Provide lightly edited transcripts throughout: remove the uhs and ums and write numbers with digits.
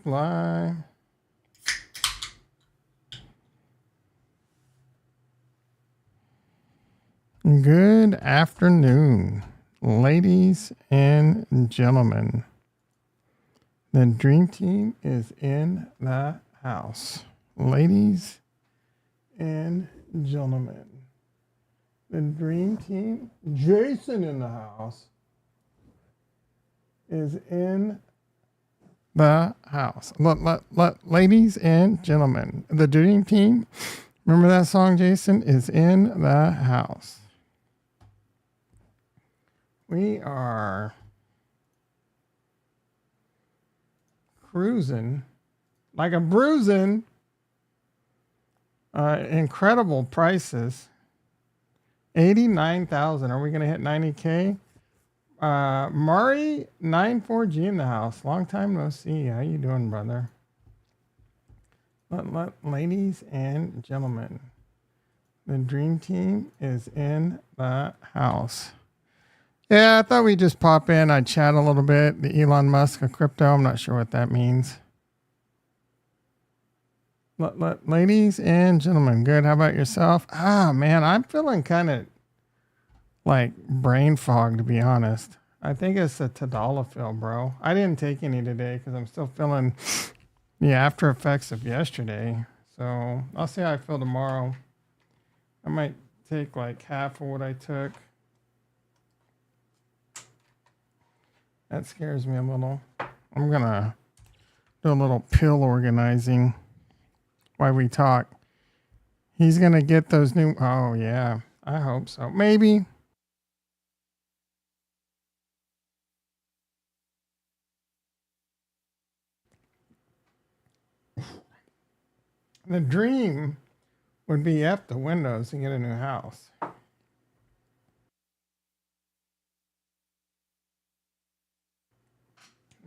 Fly. Good afternoon, ladies and gentlemen. The dream team is in the house. Ladies and gentlemen, the dream team, Jason in the house, is in the house. Ladies and gentlemen, the dream team, remember that song, Jason, is in the house. We are cruising like a bruising. Incredible prices. 89,000. Are we going to hit 90K? Mari 94G in the house. Long time no see. How you doing, brother? Ladies and gentlemen, the dream team is in the house. Yeah, I thought we'd just pop in. I'd chat a little bit. The Elon Musk of crypto. I'm not sure what that means. Ladies and gentlemen, good. How about yourself? Ah, man, I'm feeling kind of like brain fog, to be honest. I think it's a tadalafil, bro. I didn't take any today because I'm still feeling the after effects of yesterday. So I'll see how I feel tomorrow. I might take like half of what I took. That scares me a little. I'm going to do a little pill organizing while we talk. He's going to get those new... Oh, yeah. I hope so. Maybe. The dream would be F the windows and get a new house.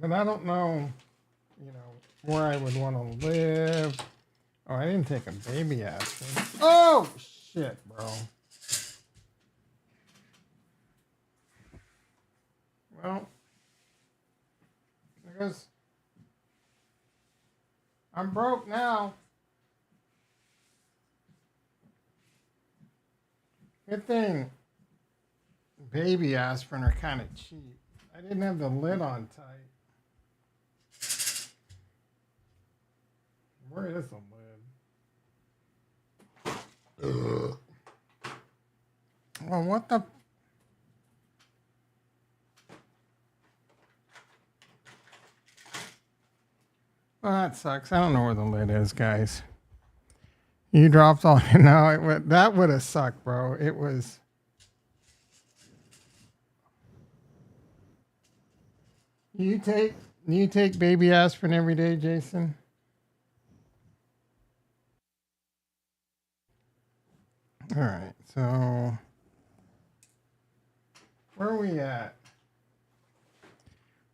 But I don't know, where I would want to live. Oh, I didn't take a baby aspirin. Oh, shit, bro. Well, because I'm broke now. Good thing baby aspirin are kind of cheap. I didn't have the lid on tight. Where is the lid? Ugh. Well, what the... Well, that sucks. I don't know where the lid is, guys. You dropped all... No, that would have sucked, bro. It was... You take baby aspirin every day, Jason? All right, so where are we at?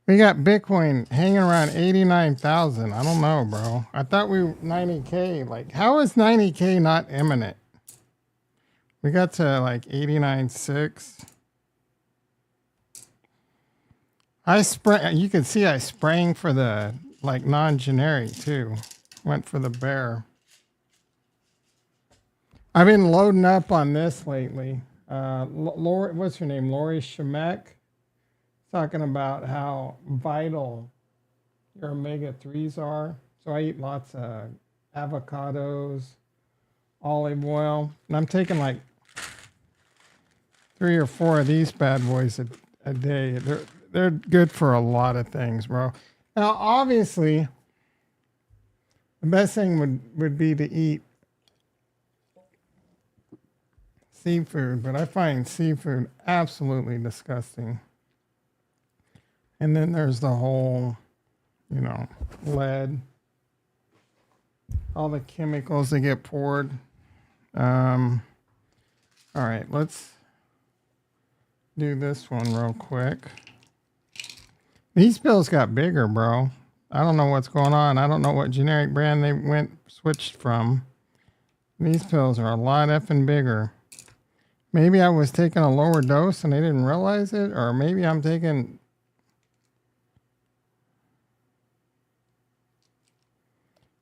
We got Bitcoin hanging around 89,000. I don't know, bro. I thought we were 90K. Like, how is 90K not imminent? We got to like 89.6. You can see I sprang for the like non-generic too. Went for the bear. I've been loading up on this lately. Lori, what's her name? Lori Shemek, talking about how vital your omega-3s are. So I eat lots of avocados, olive oil, and I'm taking like 3 or 4 of these bad boys a day. They're good for a lot of things, bro. Now, obviously, the best thing would be to eat seafood, but I find seafood absolutely disgusting. And then there's the whole, lead, all the chemicals that get poured. All right, let's do this one real quick. These pills got bigger, bro. I don't know what's going on. I don't know what generic brand they switched from. These pills are a lot effing bigger. Maybe I was taking a lower dose and I didn't realize it, or maybe I'm taking...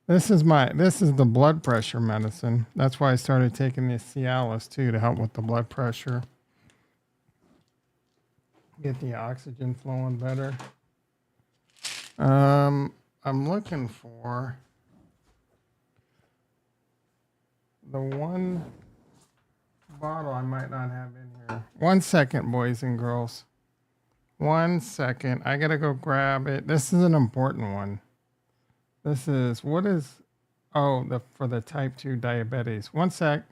This is the blood pressure medicine. That's why I started taking the Cialis too, to help with the blood pressure. Get the oxygen flowing better. I'm looking for the one bottle I might not have in here. 1 second, boys and girls. 1 second. I gotta go grab it. This is an important one. This is, what is, oh, for the type 2 diabetes. 1 sec.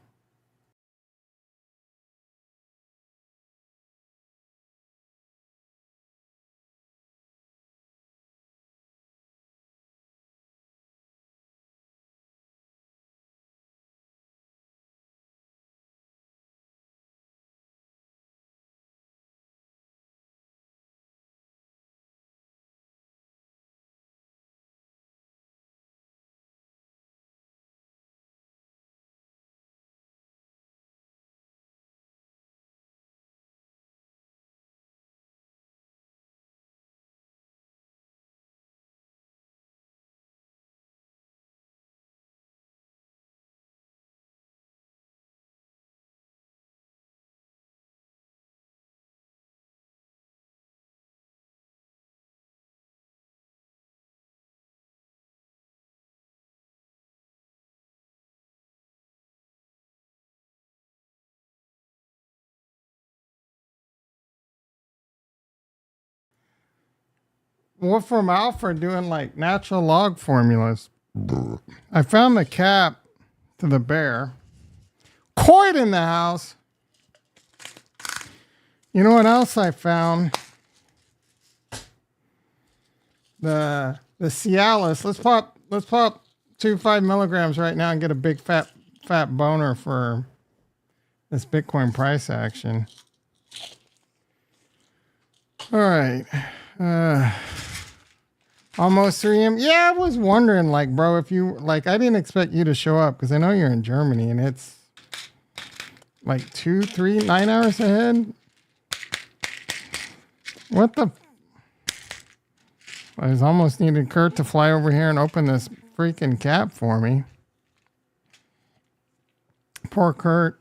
Wolfram Alpha doing like natural log formulas. I found the cap to the bear. Coit in the house. You know what else I found? The Cialis. Let's pop 5 milligrams right now and get a big fat boner for this Bitcoin price action. All right. Almost 3 a.m. Yeah, I was wondering, like, bro, if you, like, I didn't expect you to show up because I know you're in Germany and it's like 2, 3, 9 hours ahead. What the? I was almost needed Kurt to fly over here and open this freaking cap for me. Poor Kurt.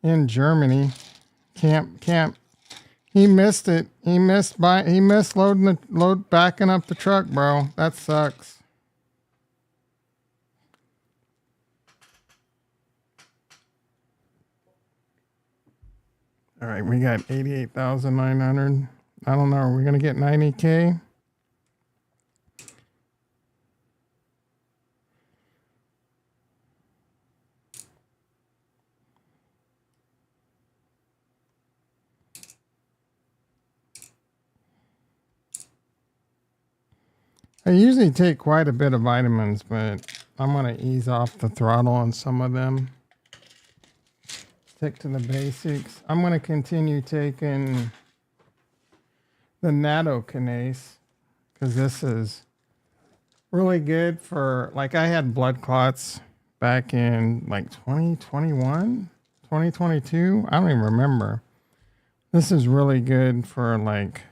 In Germany. Camp. He missed it. He missed backing up the truck, bro. That sucks. All right, we got 88,900. I don't know. Are we going to get 90K? I usually take quite a bit of vitamins, but I'm going to ease off the throttle on some of them. Stick to the basics. I'm going to continue taking the nattokinase because this is really good for, like, I had blood clots back in like 2021, 2022. I don't even remember. This is really good for like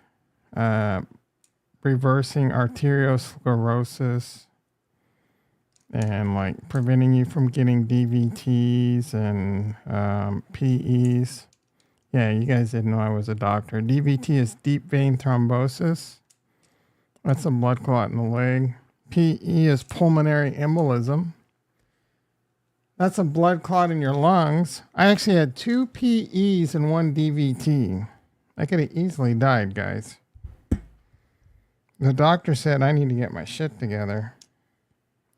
reversing arteriosclerosis and like preventing you from getting DVTs and PEs. Yeah, you guys didn't know I was a doctor. DVT is deep vein thrombosis. That's a blood clot in the leg. PE is pulmonary embolism. That's a blood clot in your lungs. I actually had 2 PEs and 1 DVT. I could have easily died, guys. The doctor said I need to get my shit together.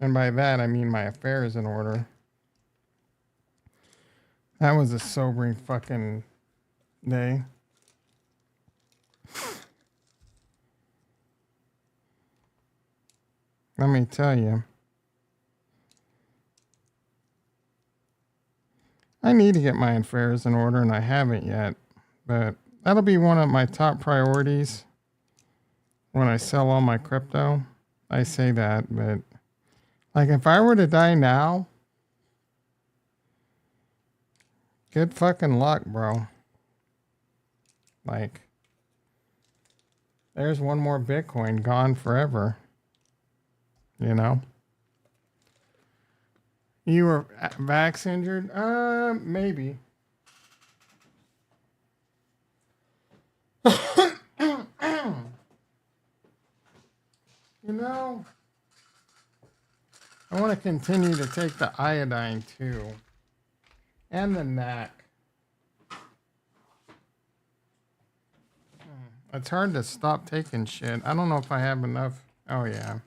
And by that, I mean my affairs in order. That was a sobering fucking day. Let me tell you. I need to get my affairs in order, and I haven't yet. But that'll be one of my top priorities when I sell all my crypto. I say that, but like if I were to die now, good fucking luck, bro. Like, there's one more Bitcoin gone forever. you know. You were vax injured? Maybe. You know, I want to continue to take the iodine too. And the NAC. It's hard to stop taking shit. I don't know if I have enough. Oh, yeah.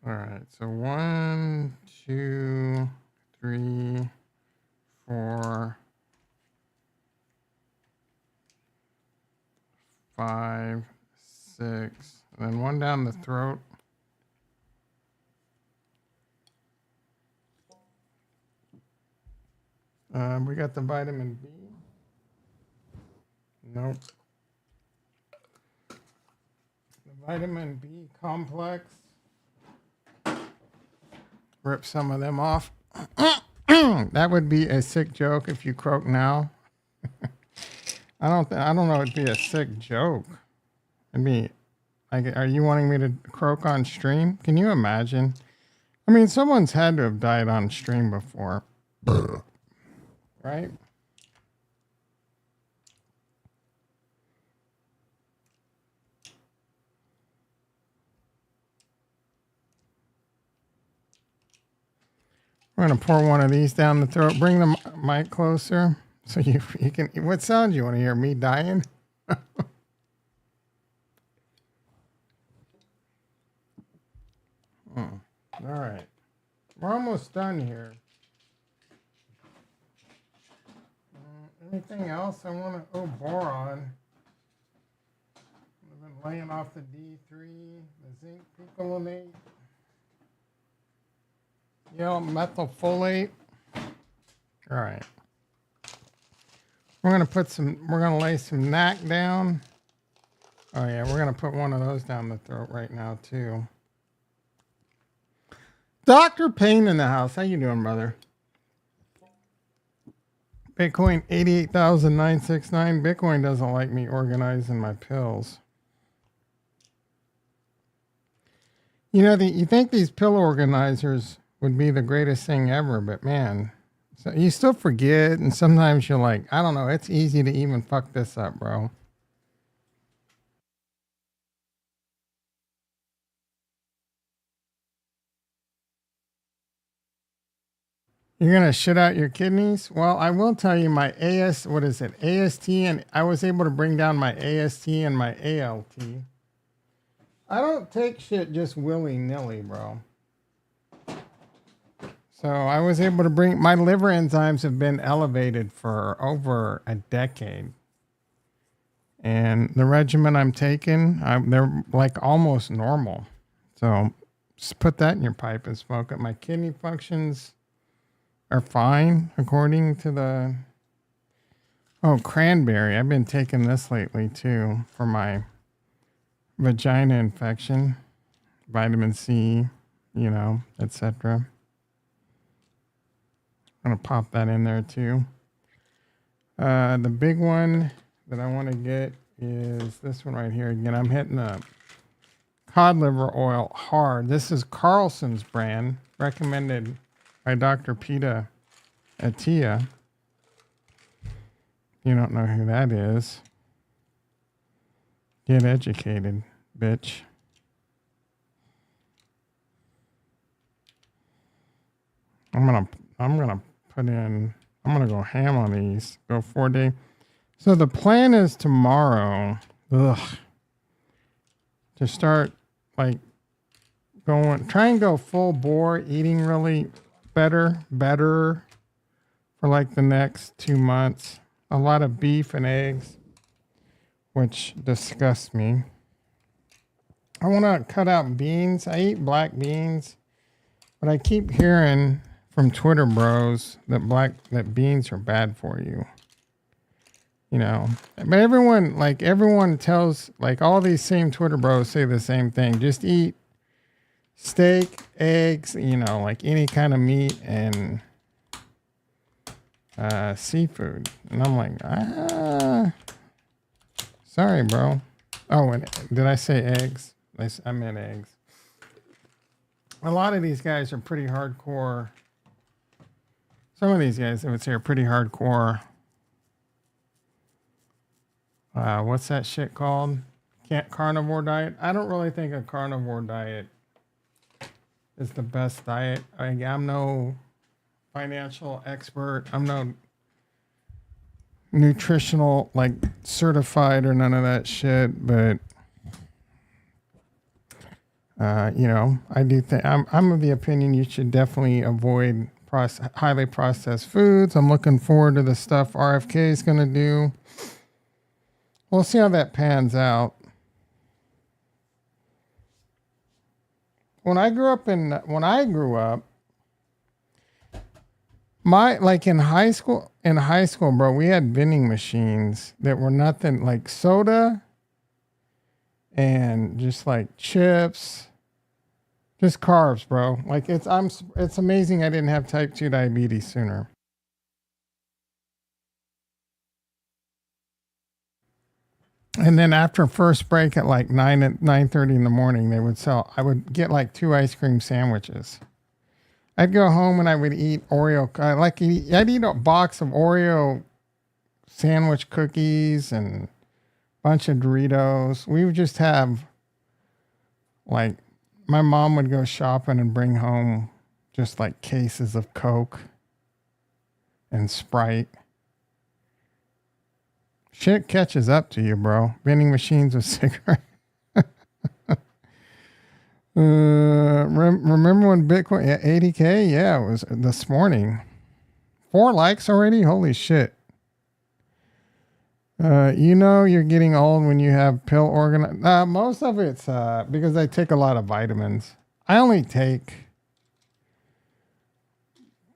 All right. So 1, 2, 3, 4, 5, 6. And then one down the throat. We got the vitamin B. Nope. The vitamin B complex. Rip some of them off. That would be a sick joke if you croak now. I don't know. It'd be a sick joke. It'd be like, are you wanting me to croak on stream? Can you imagine? I mean, someone's had to have died on stream before, right? We're gonna pour one of these down the throat. Bring the mic closer so you can. What sound you want to hear? Me dying? All right, we're almost done here. Anything else I want to? Oh, boron. I've been laying off the D3, the zinc picolinate. Methylfolate. All right. We're gonna lay some NAC down. Oh yeah, we're gonna put one of those down the throat right now too. Dr. Payne in the house. How you doing, brother? Bitcoin 88,969. Bitcoin doesn't like me organizing my pills. You know, you think these pill organizers would be the greatest thing ever, but man, so you still forget, and sometimes you're like, I don't know, it's easy to even fuck this up, bro. You're gonna shit out your kidneys? Well, I will tell you my AST, and I was able to bring down my AST and my ALT. I don't take shit just willy-nilly, bro. So I was able to bring, my liver enzymes have been elevated for over a decade. And the regimen I'm taking, they're like almost normal. So just put that in your pipe and smoke it. My kidney functions are fine according to the, cranberry. I've been taking this lately too for my vagina infection, vitamin C, etc. I'm going to pop that in there too. The big one that I want to get is this one right here. Again, I'm hitting the cod liver oil hard. This is Carlson's brand, recommended by Dr. Peta Atia. You don't know who that is. Get educated, bitch. I'm gonna go ham on these. Go 4 day. So the plan is tomorrow. To start try and go full bore, eating really better for like the next 2 months. A lot of beef and eggs, which disgusts me. I want to cut out beans. I eat black beans, but I keep hearing from Twitter bros that beans are bad for you. But everyone tells, all these same Twitter bros say the same thing. Just eat steak, eggs, any kind of meat and seafood. And I'm like, sorry, bro. Oh, and did I say eggs? I meant eggs. A lot of these guys are pretty hardcore. Some of these guys, I would say, are pretty hardcore. What's that shit called? Carnivore diet? I don't really think a carnivore diet is the best diet. I'm no financial expert. I'm no nutritional, like, certified or none of that shit. But, I do think I'm of the opinion you should definitely avoid highly processed foods. I'm looking forward to the stuff RFK is going to do. We'll see how that pans out. When I grew up, in high school, bro, we had vending machines that were nothing like soda and just like chips, just carbs, bro. Like it's amazing I didn't have type 2 diabetes sooner. And then after first break at like 9:30 in the morning, I would get like 2 ice cream sandwiches. I'd go home and I would eat I'd eat a box of Oreo sandwich cookies and a bunch of Doritos. We would just have, like, my mom would go shopping and bring home just like cases of Coke and Sprite. Shit catches up to you, bro. Vending machines with cigarettes. Remember when Bitcoin, 80K? Yeah, it was this morning. 4 likes already? Holy shit. You're getting old when you have pill most of it's because I take a lot of vitamins. I only take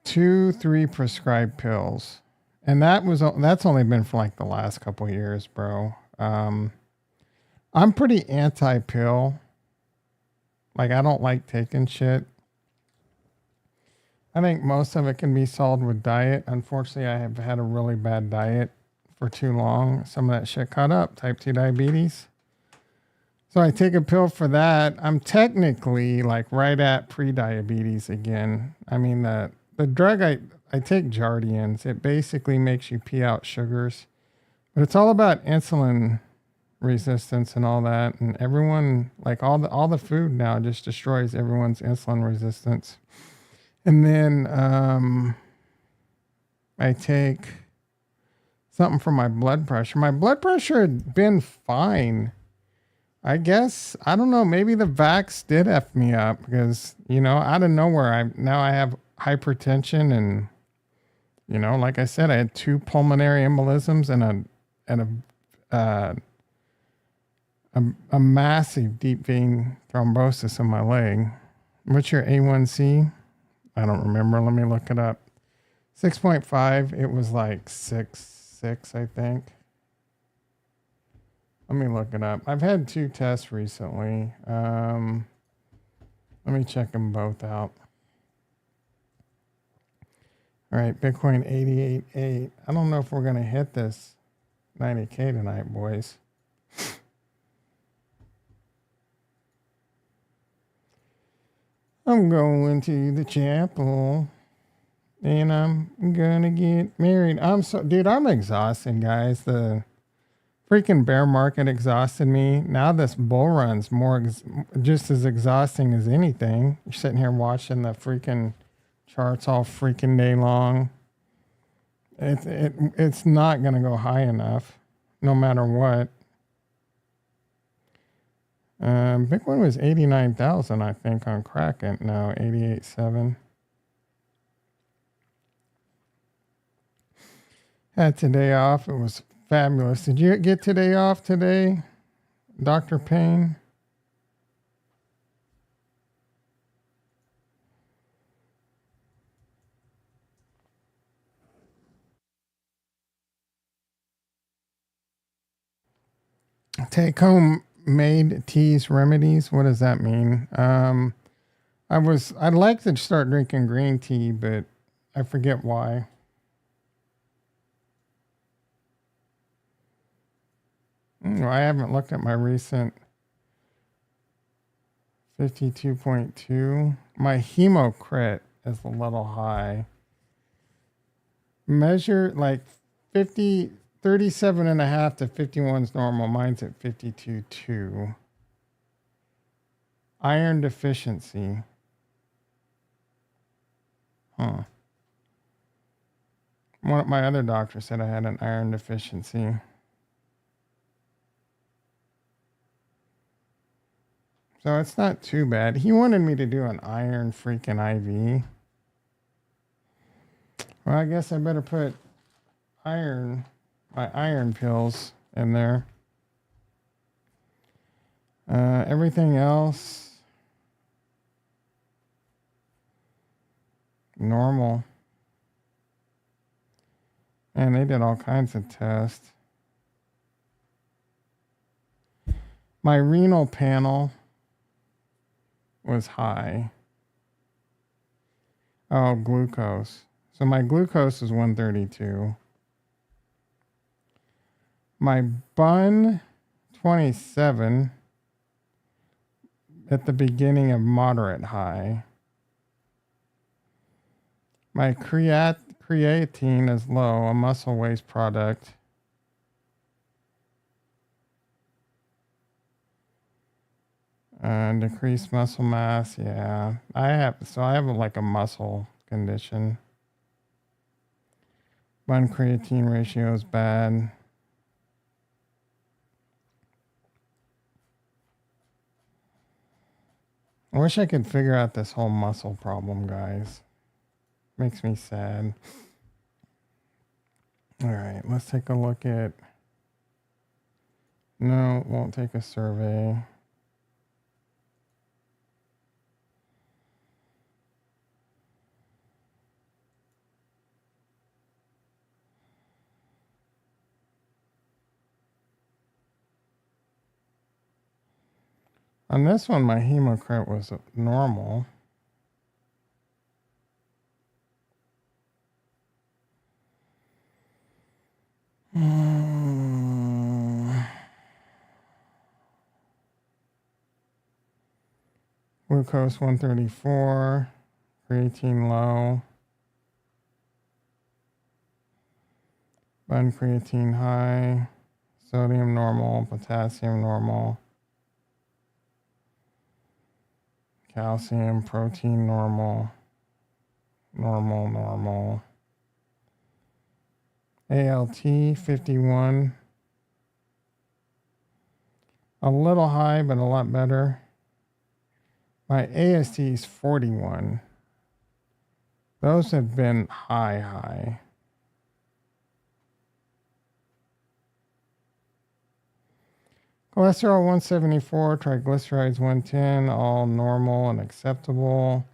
2-3 prescribed pills. And that's only been for like the last couple of years, bro. I'm pretty anti-pill. Like, I don't like taking shit. I think most of it can be solved with diet. Unfortunately, I have had a really bad diet for too long. Some of that shit caught up, type 2 diabetes. So I take a pill for that. I'm technically like right at pre-diabetes again. I mean, the drug I take Jardians. It basically makes you pee out sugars. But it's all about insulin resistance and all that, and everyone, like, all the food now just destroys everyone's insulin resistance. And then I take something for my blood pressure. My blood pressure had been fine, I guess. I don't know, maybe the vax did F me up because, out of nowhere I have hypertension, and like I said, I had 2 pulmonary embolisms and a massive deep vein thrombosis in my leg. What's your A1C? I don't remember. Let me look it up. 6.5. It was like 6, I think. Let me look it up. I've had 2 tests recently. Let me check them both out. All right, Bitcoin 88.8. I don't know if we're going to hit this 90K tonight, boys. I'm going to the chapel and I'm gonna get married. I'm exhausted, guys. The freaking bear market exhausted me. Now this bull run's just as exhausting as anything. You're sitting here watching the freaking charts all freaking day long. It's not gonna go high enough, no matter what. Bitcoin was 89,000, I think, on Kraken. No, 88.7. Had today off. It was fabulous. Did you get today off today, Dr. Payne? Take home made teas remedies. What does that mean? I'd like to start drinking green tea, but I forget why. I haven't looked at my recent 52.2. My hemocrit is a little high. Measure like 37.5 to 51 is normal. Mine's at 52.2. Iron deficiency. Huh. One of my other doctors said I had an iron deficiency. So it's not too bad. He wanted me to do an iron freaking IV. Well, I guess I better put my iron pills in there. Everything else, normal. And they did all kinds of tests. My renal panel was high. Oh, glucose. So my glucose is 132. My bun 27 at the beginning of moderate high. My creatine is low, a muscle waste product. Decreased muscle mass, yeah. I have like a muscle condition. Bun creatine ratio is bad. I wish I could figure out this whole muscle problem, guys. Makes me sad. All right, let's take a look at... No, won't take a survey. On this one, my hemocrit was normal. Glucose 134, creatine low. Bun creatine high, sodium normal, potassium normal. Calcium, protein normal. Normal. ALT 51. A little high, but a lot better. My AST is 41. Those have been high. Cholesterol 174, triglycerides 110, all normal and acceptable.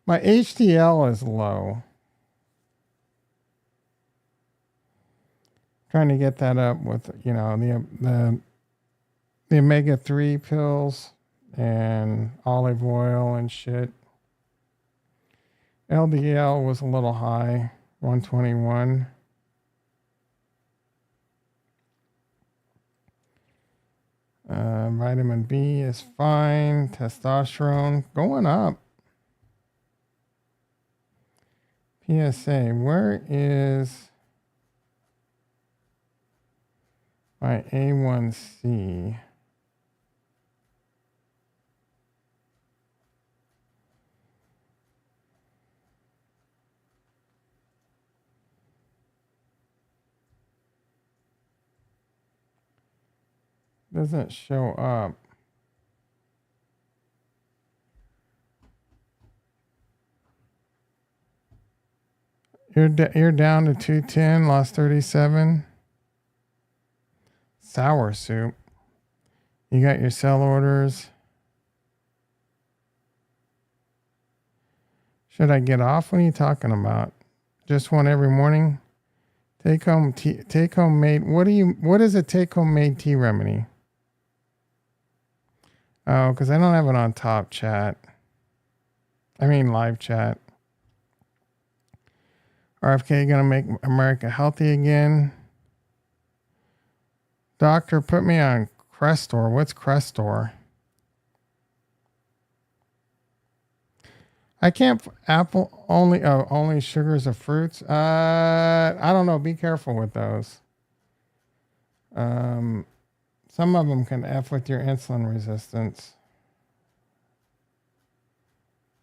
My HDL is low. Trying to get that up with, the omega-3 pills and olive oil and shit. LDL was a little high, 121. Vitamin B is fine. Testosterone going up. PSA, where is my A1C? Doesn't show up. You're down to 210, lost 37. Sour soup. You got your cell orders. Should I get off? What are you talking about? Just one every morning? Take home made. What is a take home made tea remedy? Oh, because I don't have it on top chat. I mean live chat. RFK gonna make America healthy again. Doctor, put me on Crestor. What's Crestor? I can't apple only only sugars of fruits. I don't know. Be careful with those. Um, some of them can F with your insulin resistance.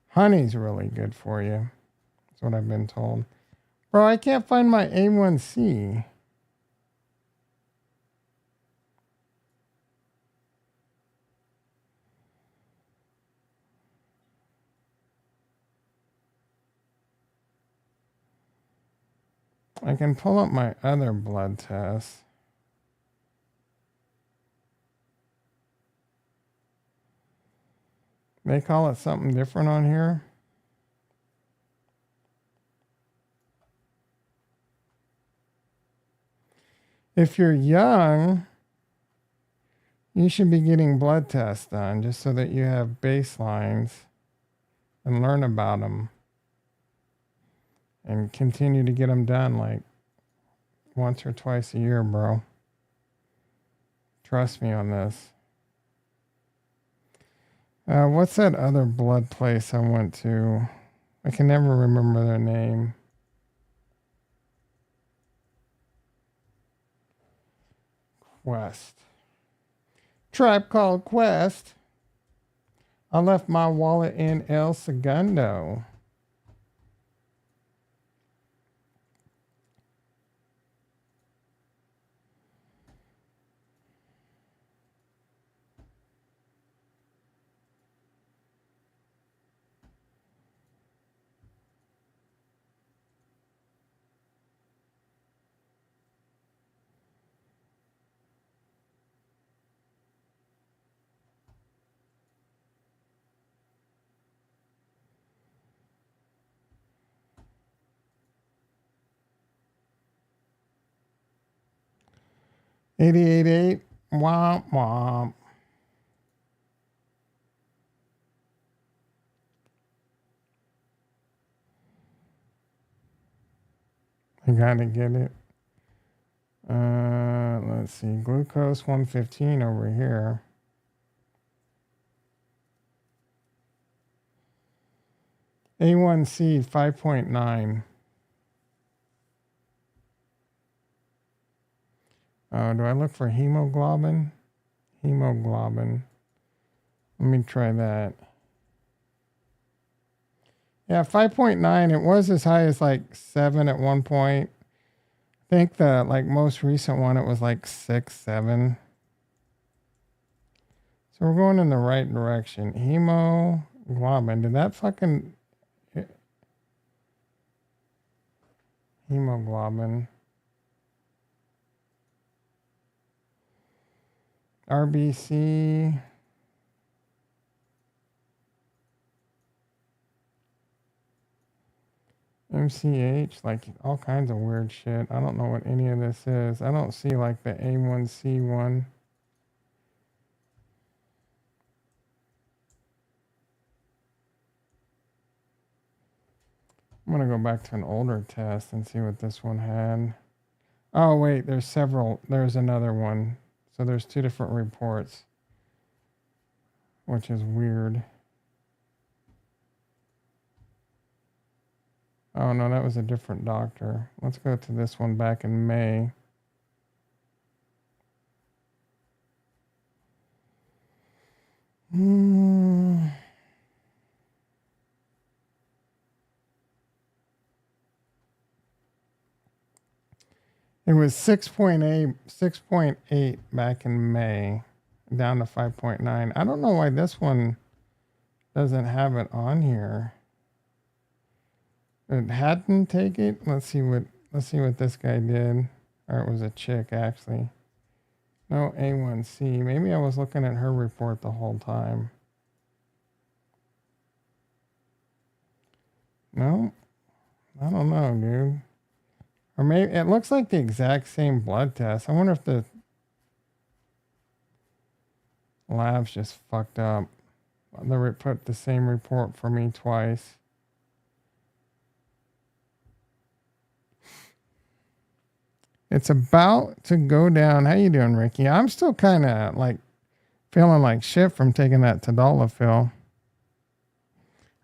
Honey's really good for you. That's what I've been told. Bro, I can't find my A1C. I can pull up my other blood tests. They call it something different on here. If you're young, you should be getting blood tests done just so that you have baselines and learn about them and continue to get them done like once or twice a year, bro. Trust me on this. What's that other blood place I went to? I can never remember their name. Quest. Tribe Called Quest. I left my wallet in El Segundo. $88.8. Womp womp. I gotta get it. Let's see. Glucose 115 over here. A1C 5.9. Oh, do I look for hemoglobin? Hemoglobin. Let me try that. Yeah, 5.9. It was as high as like 7 at one point. I think the like most recent one it was like 6, 7. So we're going in the right direction. Hemoglobin. Did that fucking hemoglobin? RBC. MCH, like all kinds of weird shit. I don't know what any of this is. I don't see like the A1C one. I'm going to go back to an older test and see what this one had. Oh, wait, there's several. There's another one. So there's 2 different reports, which is weird. Oh, no, that was a different doctor. Let's go to this one back in May. It was 6.8 back in May, down to 5.9. I don't know why this one doesn't have it on here. It hadn't take it. Let's see what this guy did. Or it was a chick actually. No A1C. Maybe I was looking at her report the whole time. No, I don't know, dude. Or maybe it looks like the exact same blood test. I wonder if the lab's just fucked up. They put the same report for me twice. It's about to go down. How you doing, Ricky? I'm still kind of like feeling like shit from taking that Tadalafil.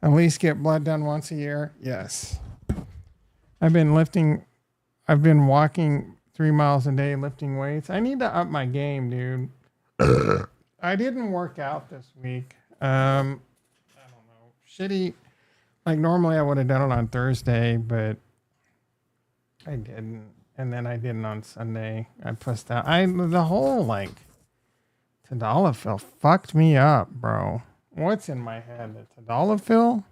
At least get blood done once a year. Yes. I've been walking 3 miles a day, lifting weights. I need to up my game, dude. I didn't work out this week. I don't know. Shitty. Like normally I would have done it on Thursday, but I didn't. And then I didn't on Sunday. I pussed out. The whole like tadalafil fucked me up, bro. What's in my head? The tadalafil?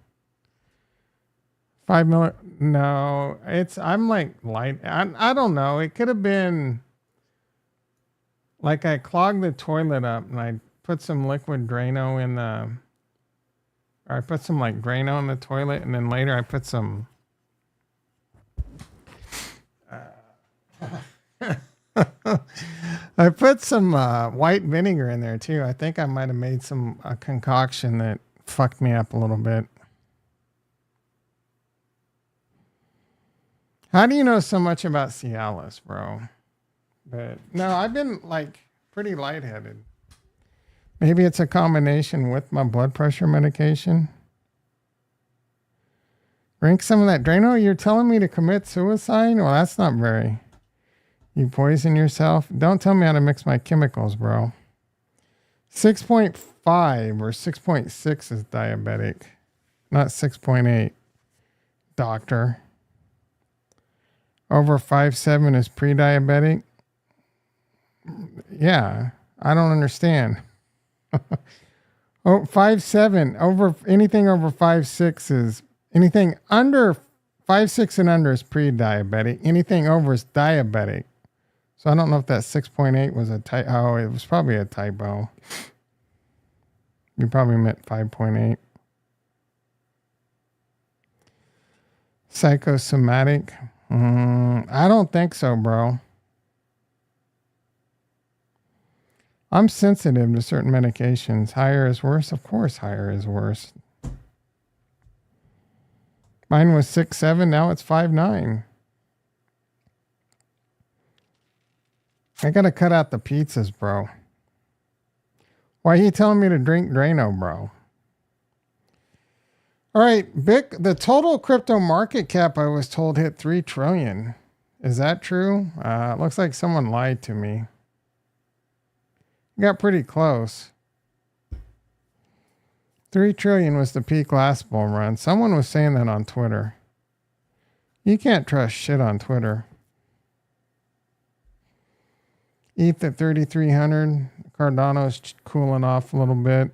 5 mil? No, I'm like light. I don't know. It could have been like I clogged the toilet up and I put some liquid Drano in the, or I put some like Drano in the toilet, and then later I put some I put some white vinegar in there too. I think I might have made a concoction that fucked me up a little bit. How do you know so much about Cialis, bro? But no, I've been like pretty lightheaded. Maybe it's a combination with my blood pressure medication. Drink some of that Drano. You're telling me to commit suicide? Well, that's not very. You poison yourself? Don't tell me how to mix my chemicals, bro. 6.5 or 6.6 is diabetic, not 6.8. Doctor. Over 5.7 is pre-diabetic. Yeah, I don't understand. Oh, 5.7 over anything over 5.6 is anything under 5.6 and under is pre-diabetic. Anything over is diabetic. So I don't know if that 6.8 was a typo. Oh, it was probably a typo. You probably meant 5.8. Psychosomatic. I don't think so, bro. I'm sensitive to certain medications. Higher is worse. Of course, higher is worse. Mine was 6.7. Now it's 5.9. I gotta cut out the pizzas, bro. Why are you telling me to drink Drano, bro? All right, the total crypto market cap, I was told, hit 3 trillion. Is that true? It looks like someone lied to me. Got pretty close. 3 trillion was the peak last bull run. Someone was saying that on Twitter. You can't trust shit on Twitter. ETH at 3,300. Cardano's cooling off a little bit.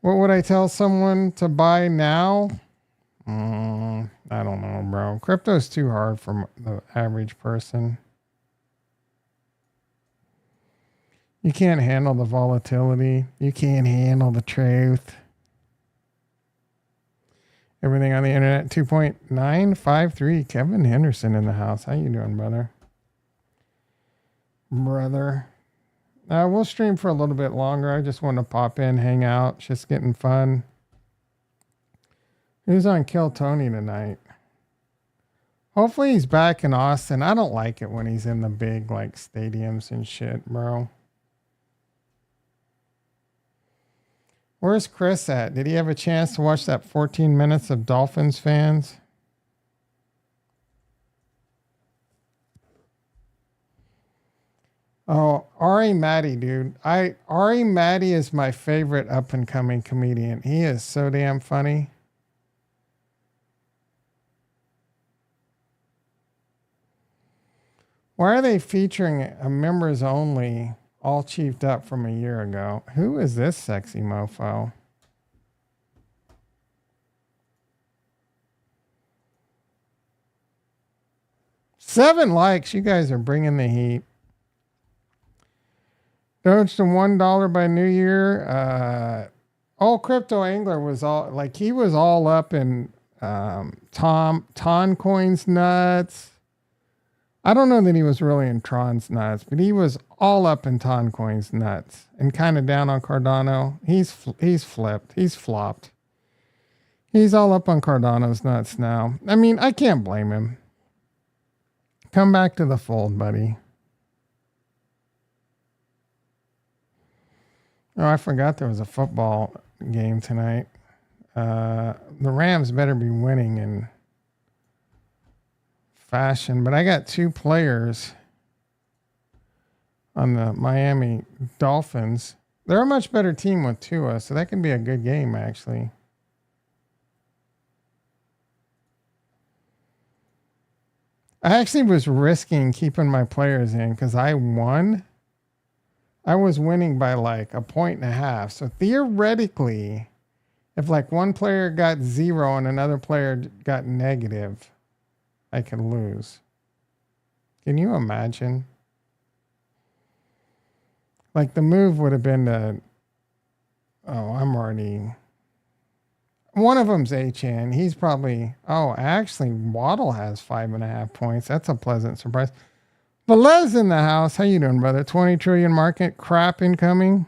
What would I tell someone to buy now? I don't know, bro. Crypto's too hard for the average person. You can't handle the volatility. You can't handle the truth. Everything on the internet. 2.953. Kevin Henderson in the house. How you doing, brother? We'll stream for a little bit longer. I just want to pop in, hang out. It's just getting fun. Who's on Kill Tony tonight? Hopefully he's back in Austin. I don't like it when he's in the big like stadiums and shit, bro. Where's Chris at? Did he have a chance to watch that 14 minutes of Dolphins fans? Oh, Ari Matty, dude. Ari Matty is my favorite up and coming comedian. He is so damn funny. Why are they featuring a members only all chiefed up from a year ago? Who is this sexy mofo? Seven likes. You guys are bringing the heat. Doge to $1 by New Year. Old Crypto Angler was all like, he was all up in Toncoin's nuts. I don't know that he was really in Tron's nuts, but he was all up in Toncoin's nuts and kind of down on Cardano. He's flipped. He's flopped. He's all up on Cardano's nuts now. I mean, I can't blame him. Come back to the fold, buddy. Oh, I forgot there was a football game tonight. The Rams better be winning in fashion, but I got two players on the Miami Dolphins. They're a much better team with Tua, so that can be a good game, actually. I actually was risking keeping my players in because I won. I was winning by like 1.5. So theoretically, if like one player got 0 and another player got negative, I could lose. Can you imagine? Like the move would have been to, I'm already, one of them's HN. He's probably, actually Waddle has 5.5 points. That's a pleasant surprise. Velez in the house. How you doing, brother? 20 trillion market crap incoming.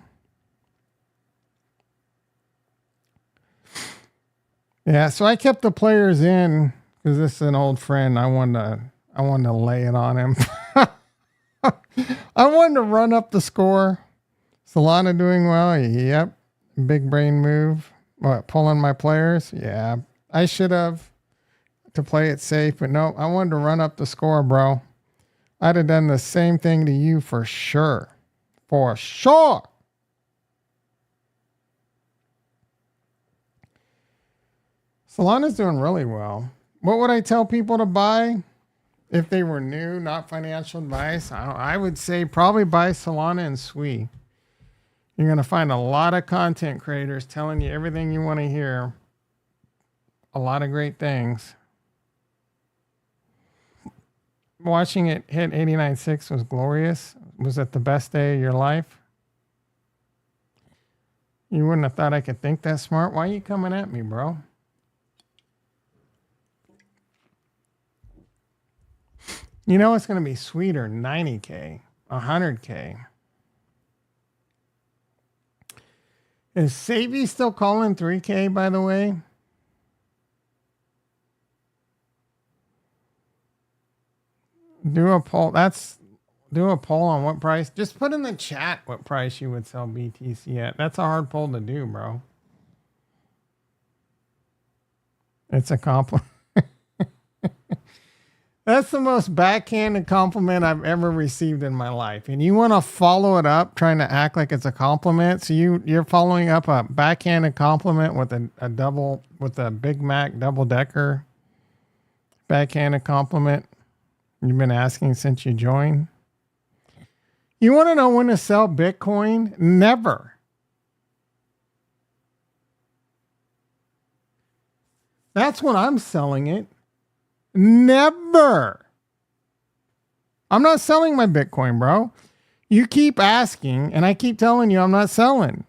Yeah, so I kept the players in because this is an old friend. I wanted to lay it on him. I wanted to run up the score. Solana doing well. Yep. Big brain move. What, pulling my players? Yeah. I should have to play it safe, but no, I wanted to run up the score, bro. I'd have done the same thing to you for sure. For sure. Solana's doing really well. What would I tell people to buy if they were new, not financial advice? I would say probably buy Solana and Sui. You're going to find a lot of content creators telling you everything you want to hear. A lot of great things. Watching it hit 89.6 was glorious. Was it the best day of your life? You wouldn't have thought I could think that smart. Why are you coming at me, bro? You know it's going to be sweeter, 90K, 100K. Is Savvy still calling 3K, by the way? Do a poll. Do a poll on what price. Just put in the chat what price you would sell BTC at. That's a hard poll to do, bro. It's a compliment. That's the most backhanded compliment I've ever received in my life. And you want to follow it up trying to act like it's a compliment. So you're following up a backhanded compliment with a Big Mac double decker backhanded compliment. You've been asking since you joined. You want to know when to sell Bitcoin? Never. That's when I'm selling it. Never. I'm not selling my Bitcoin, bro. You keep asking, and I keep telling you I'm not selling.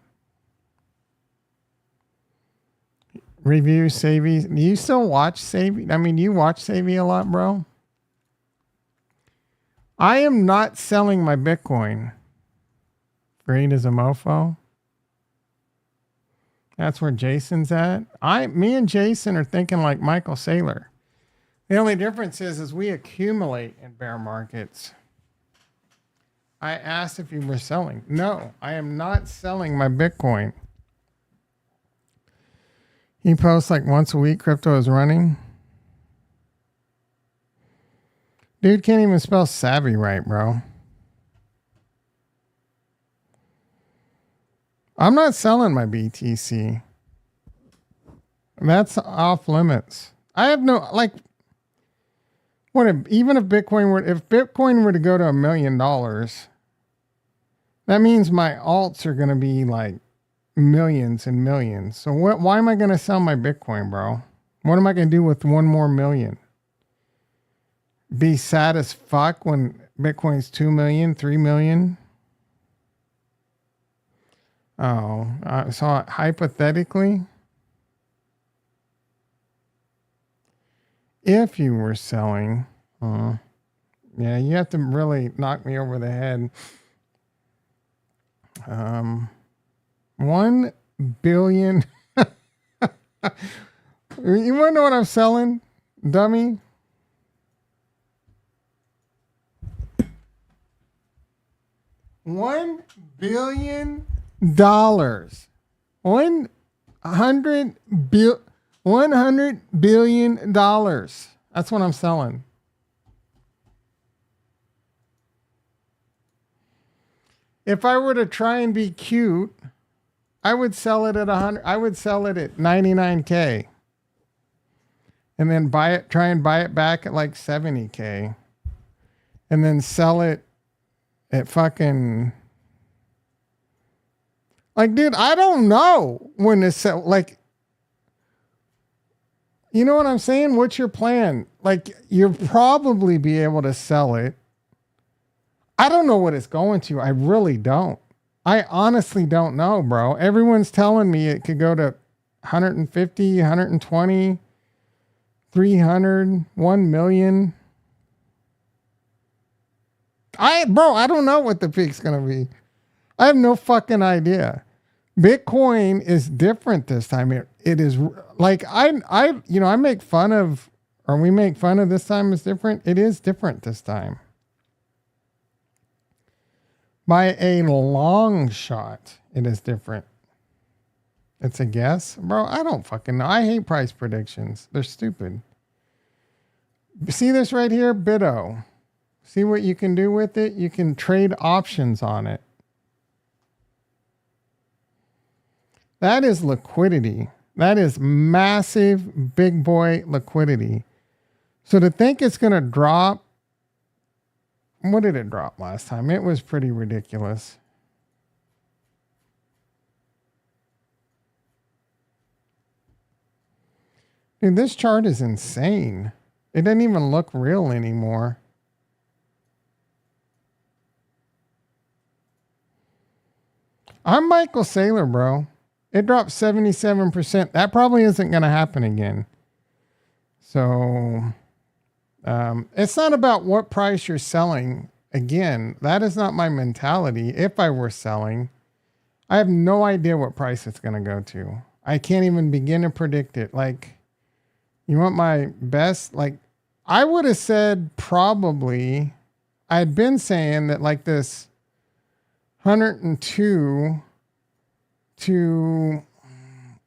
Review Savvy. Do you still watch Savvy? I mean, you watch Savvy a lot, bro? I am not selling my Bitcoin. Great as a mofo. That's where Jason's at. Me and Jason are thinking like Michael Saylor. The only difference is we accumulate in bear markets. I asked if you were selling. No, I am not selling my Bitcoin. He posts like once a week crypto is running. Dude can't even spell savvy right, bro. I'm not selling my BTC. That's off limits. I have no, like, even if Bitcoin were to go to $1 million, that means my alts are going to be like millions and millions. So why am I going to sell my Bitcoin, bro? What am I going to do with 1 more million? Be sad as fuck when Bitcoin's 2 million, 3 million? So hypothetically, if you were selling, yeah, you have to really knock me over the head. 1 billion. You want to know what I'm selling, dummy? $1 billion $100 billion. That's what I'm selling. If I were to try and be cute, I would sell it at 100. I would sell it at 99K. And then try and buy it back at like 70K. And then sell it at fucking, like, dude, I don't know when to sell. Like, you know what I'm saying? What's your plan? Like, you'll probably be able to sell it. I don't know what it's going to. I really don't. I honestly don't know, bro. Everyone's telling me it could go to 150, 120, 300, 1 million. I don't know what the peak's going to be. I have no fucking idea. Bitcoin is different this time. It is like, I make fun of, or we make fun of this time is different. It is different this time. By a long shot, it is different. It's a guess? Bro, I don't fucking know. I hate price predictions. They're stupid. See this right here? Bitto. See what you can do with it? You can trade options on it. That is liquidity. That is massive big boy liquidity. So to think it's going to drop, what did it drop last time? It was pretty ridiculous. Dude, this chart is insane. It doesn't even look real anymore. I'm Michael Saylor, bro. It dropped 77%. That probably isn't going to happen again. So it's not about what price you're selling. Again, that is not my mentality. If I were selling, I have no idea what price it's going to go to. I can't even begin to predict it. Like, you want my best? Like, I would have said probably, I'd been saying that like this 102 to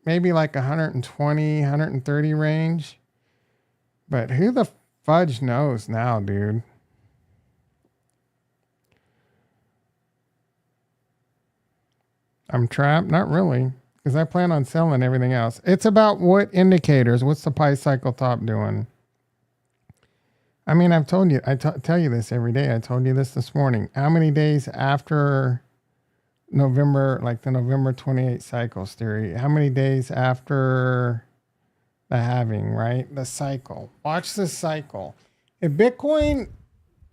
maybe like 120, 130 range. But who the fudge knows now, dude? I'm trapped? Not really, because I plan on selling everything else. It's about what indicators. What's the Pi cycle top doing? I mean, I've told you, I tell you this every day. I told you this morning. How many days after November, like the November 28 cycles theory? How many days after the halving, right? The cycle. Watch the cycle. If Bitcoin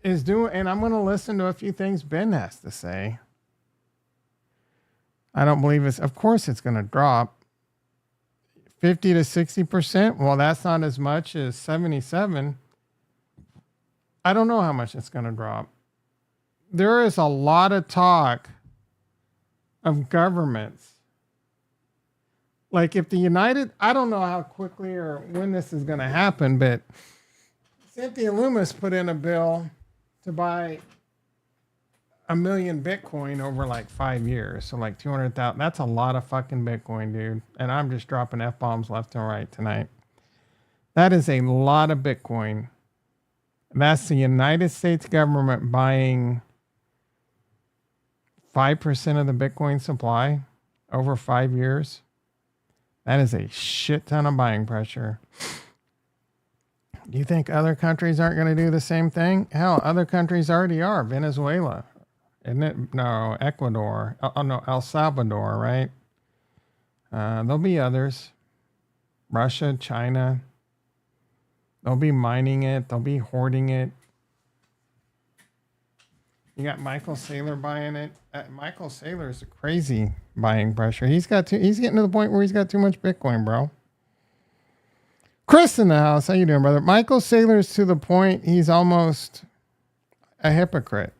is doing, and I'm going to listen to a few things Ben has to say. I don't believe of course it's going to drop 50 to 60%. Well, that's not as much as 77. I don't know how much it's going to drop. There is a lot of talk of governments. Like if I don't know how quickly or when this is going to happen, but Cynthia Loomis put in a bill to buy 1 million Bitcoin over like 5 years. So like 200,000. That's a lot of fucking Bitcoin, dude. And I'm just dropping F-bombs left and right tonight. That is a lot of Bitcoin. That's the United States government buying 5% of the Bitcoin supply over 5 years. That is a shit ton of buying pressure. Do you think other countries aren't going to do the same thing? Hell, other countries already are. Venezuela, isn't it? No, Ecuador. Oh, no, El Salvador, right? There'll be others. Russia, China. They'll be mining it. They'll be hoarding it. You got Michael Saylor buying it. Michael Saylor is crazy buying pressure. He's getting to the point where he's got too much Bitcoin, bro. Chris in the house. How you doing, brother? Michael Saylor's to the point he's almost a hypocrite.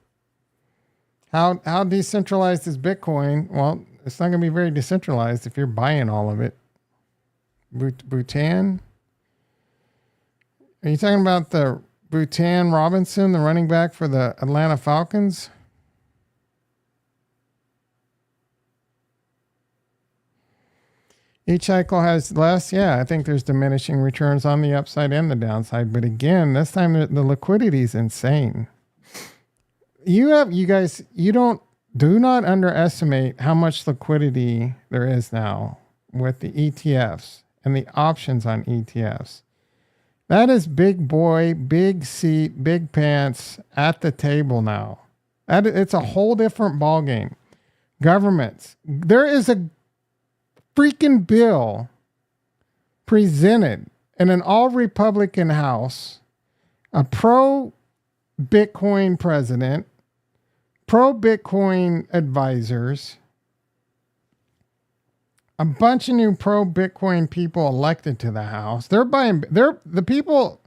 How decentralized is Bitcoin? Well, it's not going to be very decentralized if you're buying all of it. Bhutan? Are you talking about the Bhutan Robinson, the running back for the Atlanta Falcons? Each cycle has less. Yeah, I think there's diminishing returns on the upside and the downside. But again, this time the liquidity is insane. You guys, do not underestimate how much liquidity there is now with the ETFs and the options on ETFs. That is big boy, big seat, big pants at the table now. It's a whole different ballgame. Governments. There is a freaking bill presented in an all-Republican House, a pro-Bitcoin president, pro-Bitcoin advisors, a bunch of new pro-Bitcoin people elected to the House. The people,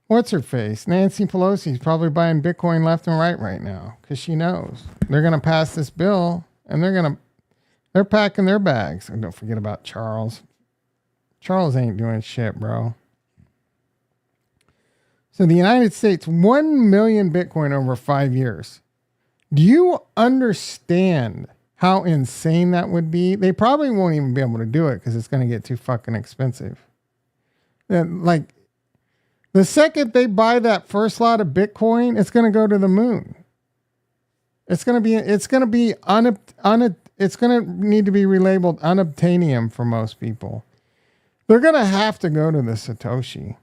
what's her face? Nancy Pelosi's probably buying Bitcoin left and right now because she knows they're going to pass this bill and they're packing their bags. And don't forget about Charles. Charles ain't doing shit, bro. So the United States, 1 million Bitcoin over 5 years. Do you understand how insane that would be? They probably won't even be able to do it because it's going to get too fucking expensive. And like, the second they buy that first lot of Bitcoin, it's going to go to the moon. It's going to need to be relabeled unobtainium for most people. They're going to have to go to the Satoshi.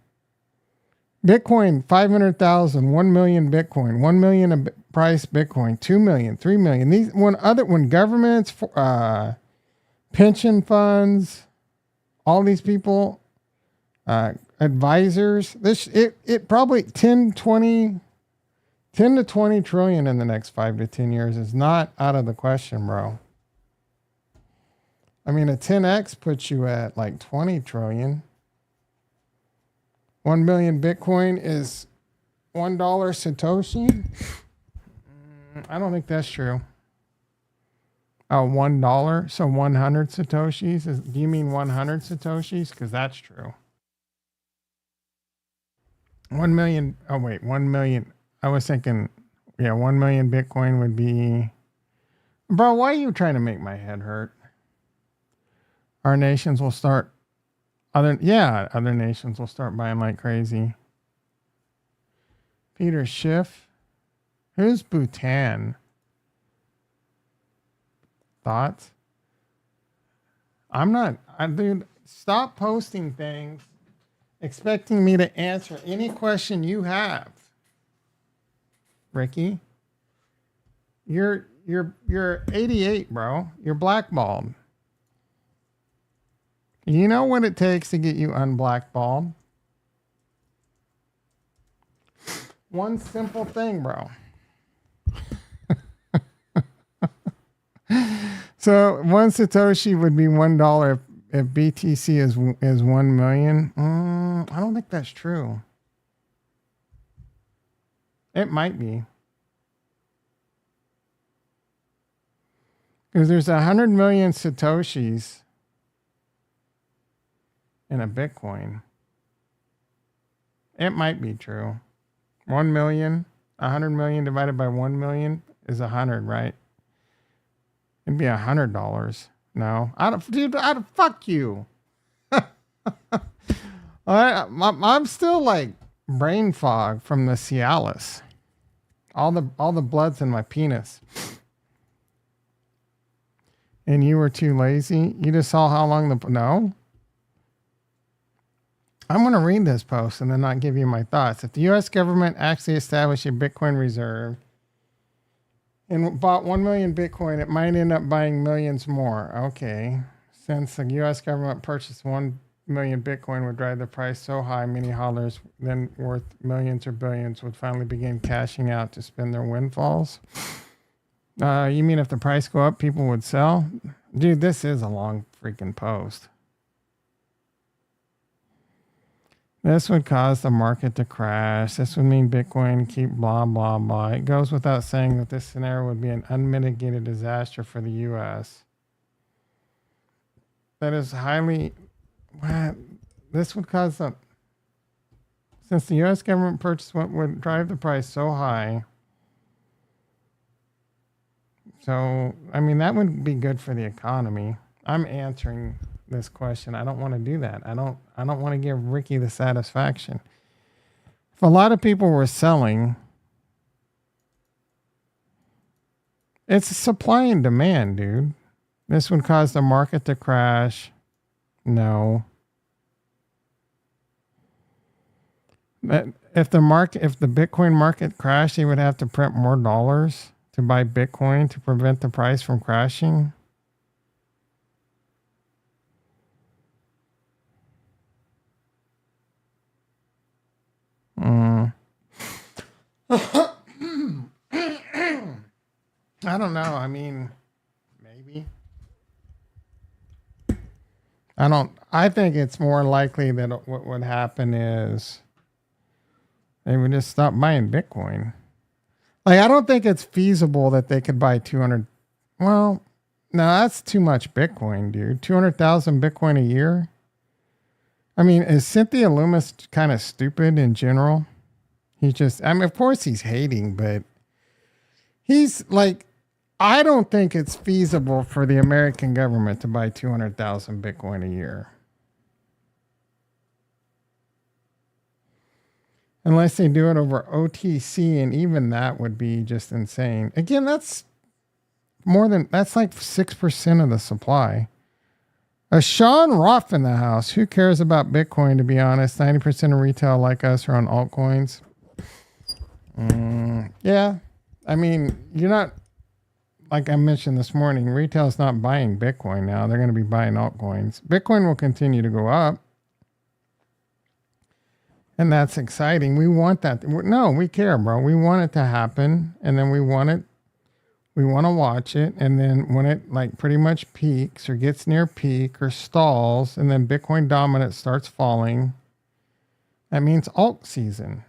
Bitcoin, 500,000, 1 million Bitcoin, 1 million a price Bitcoin, 2 million, 3 million. When governments, pension funds, all these people, advisors, it probably 10 to 20 trillion in the next 5 to 10 years is not out of the question, bro. I mean, a 10x puts you at like 20 trillion. 1 million Bitcoin is $1 Satoshi. I don't think that's true. Oh, $1. So 100 Satoshis. Do you mean 100 Satoshis? Because that's true. 1 million. Oh, wait, 1 million. I was thinking, 1 million Bitcoin would be. Bro, why are you trying to make my head hurt? Our nations will start. Other nations will start buying like crazy. Peter Schiff. Who's Bhutan? Thoughts? Dude, stop posting things expecting me to answer any question you have. Ricky. You're 88, bro. You're blackballed. You know what it takes to get you unblackballed? One simple thing, bro. So 1 Satoshi would be $1 if BTC is 1 million. I don't think that's true. It might be. Because there's 100 million Satoshis in a Bitcoin. It might be true. 1 million, 100 million divided by 1 million is 100, right? It'd be $100. No, fuck you. I'm still like brain fog from the Cialis. All the blood's in my penis. And you were too lazy. You just saw how long no. I'm going to read this post and then not give you my thoughts. If the U.S. government actually established a Bitcoin reserve and bought 1 million Bitcoin, it might end up buying millions more. Okay. Since the U.S. government purchased 1 million Bitcoin would drive the price so high, many hodlers then worth millions or billions would finally begin cashing out to spend their windfalls. You mean if the price go up, people would sell? Dude, this is a long freaking post. This would cause the market to crash. This would mean Bitcoin keep blah, blah, blah. It goes without saying that this scenario would be an unmitigated disaster for the U.S. That is highly... This would cause the... Since the U.S. government purchase would drive the price so high. So, I mean, that would be good for the economy. I'm answering this question. I don't want to do that. I don't want to give Ricky the satisfaction. If a lot of people were selling, it's supply and demand, dude. This would cause the market to crash. No. If the Bitcoin market crashed, they would have to print more dollars to buy Bitcoin to prevent the price from crashing. I don't know. I mean, maybe. I think it's more likely that what would happen is they would just stop buying Bitcoin. Like, I don't think it's feasible that they could buy 200. Well, no, that's too much Bitcoin, dude. 200,000 Bitcoin a year. I mean, is Cynthia Loomis kind of stupid in general? I mean, of course he's hating, but he's like, I don't think it's feasible for the American government to buy 200,000 Bitcoin a year. Unless they do it over OTC, and even that would be just insane. Again, that's like 6% of the supply. A Sean Roth in the house. Who cares about Bitcoin, to be honest? 90% of retail like us are on altcoins. Yeah. I mean, you're not, like I mentioned this morning, retail's not buying Bitcoin now. They're going to be buying altcoins. Bitcoin will continue to go up. And that's exciting. We want that. No, we care, bro. We want it to happen. And then we want to watch it. And then when it like pretty much peaks or gets near peak or stalls, and then Bitcoin dominance starts falling, that means alt season.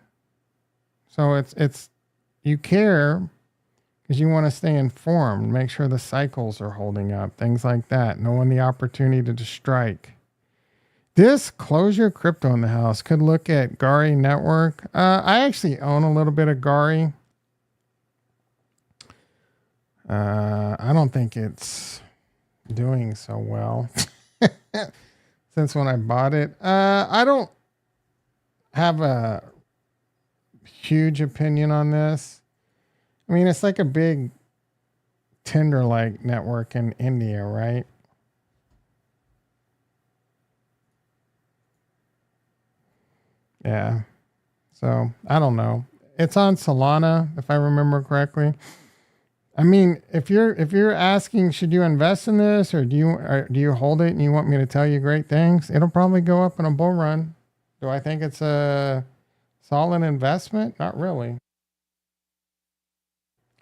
So it's you care because you want to stay informed, make sure the cycles are holding up, things like that, knowing the opportunity to strike. This Closure Crypto in the house could look at Gari Network. I actually own a little bit of Gari. I don't think it's doing so well since when I bought it. I don't have a huge opinion on this. I mean, it's like a big Tinder-like network in India, right? Yeah. So I don't know. It's on Solana, if I remember correctly. I mean, if you're asking, should you invest in this, or do you hold it and you want me to tell you great things? It'll probably go up in a bull run. Do I think it's a solid investment? Not really.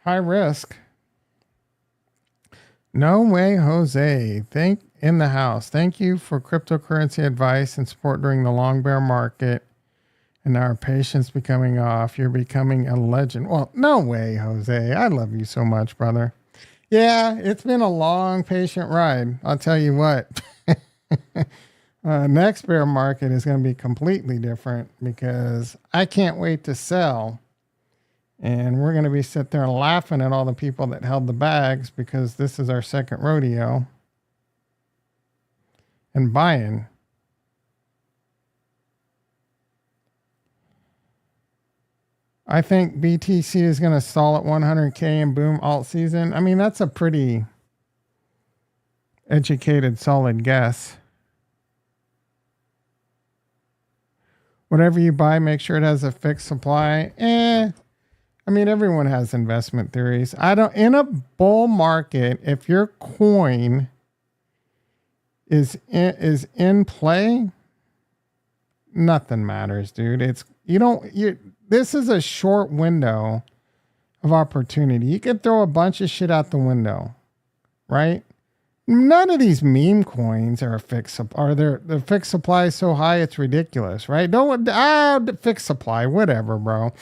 High risk. No way, Jose. In the house. Thank you for cryptocurrency advice and support during the long bear market. And our patience becoming off. You're becoming a legend. Well, no way, Jose. I love you so much, brother. Yeah, it's been a long, patient ride. I'll tell you what. Next bear market is going to be completely different because I can't wait to sell. And we're going to be sitting there laughing at all the people that held the bags because this is our second rodeo. And buying. I think BTC is going to stall at 100K and boom alt season. I mean, that's a pretty educated, solid guess. Whatever you buy, make sure it has a fixed supply. I mean, everyone has investment theories. In a bull market, if your coin is in play, nothing matters, dude. This is a short window of opportunity. You could throw a bunch of shit out the window, right? None of these meme coins are a fixed supply. The fixed supply is so high it's ridiculous, right? The fixed supply, whatever, bro.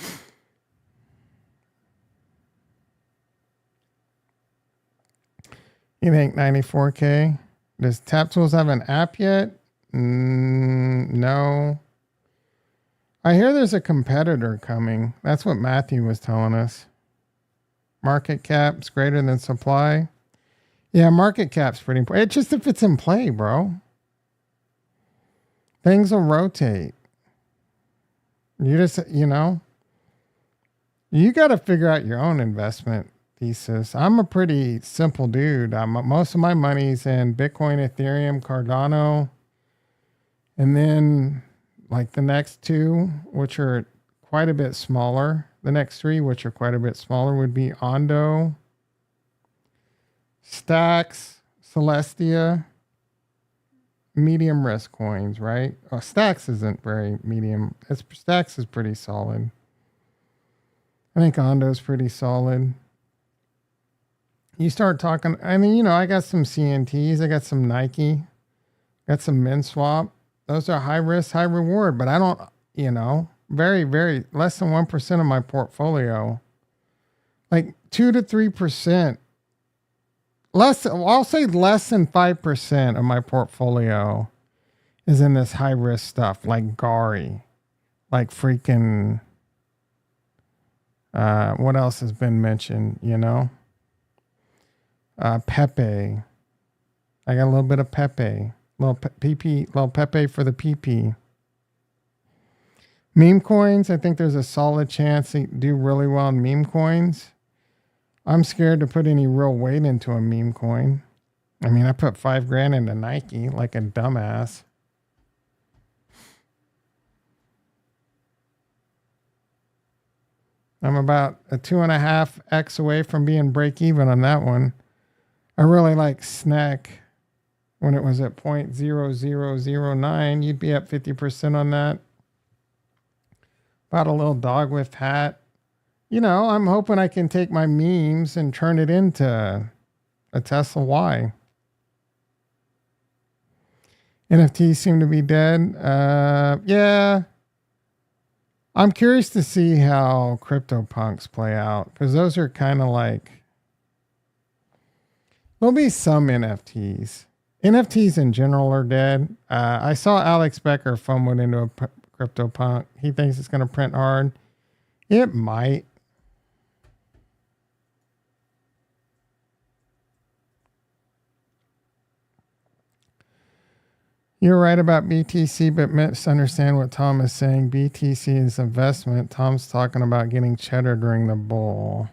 You think 94K? Does Tap Tools have an app yet? No. I hear there's a competitor coming. That's what Matthew was telling us. Market cap's greater than supply. Yeah, market cap's pretty important. It's just if it's in play, bro. Things will rotate. You just, you know, you got to figure out your own investment thesis. I'm a pretty simple dude. Most of my money's in Bitcoin, Ethereum, Cardano, and then like the next two, which are quite a bit smaller. The next three, which are quite a bit smaller, would be Ondo, Stacks, Celestia, medium risk coins, right? Oh, Stacks isn't very medium. Stacks is pretty solid. I think Ondo's pretty solid. You start talking, I mean, you know, I got some CNTs, I got some Nike, got some MinSwap. Those are high risk, high reward, but I don't, you know, very, very less than 1% of my portfolio, like 2 to 3%, I'll say less than 5% of my portfolio is in this high risk stuff, like Gari, like freaking, what else has been mentioned, you know? Pepe. I got a little bit of Pepe. Little PP, little Pepe for the PP. Meme coins, I think there's a solid chance to do really well in meme coins. I'm scared to put any real weight into a meme coin. I mean, I put $5,000 into Nike like a dumbass. I'm about a 2.5x away from being break even on that one. I really like Snack. When it was at 0.0009, you'd be up 50% on that. Bought a little dog with hat. You know, I'm hoping I can take my memes and turn it into a Tesla Y. NFTs seem to be dead. Yeah. I'm curious to see how CryptoPunks play out, because those are kind of like, there'll be some NFTs. NFTs in general are dead. I saw Alex Becker fumbled into a CryptoPunk. He thinks it's going to print hard. It might. You're right about BTC, but misunderstand what Tom is saying. BTC is investment. Tom's talking about getting cheddar during the bull.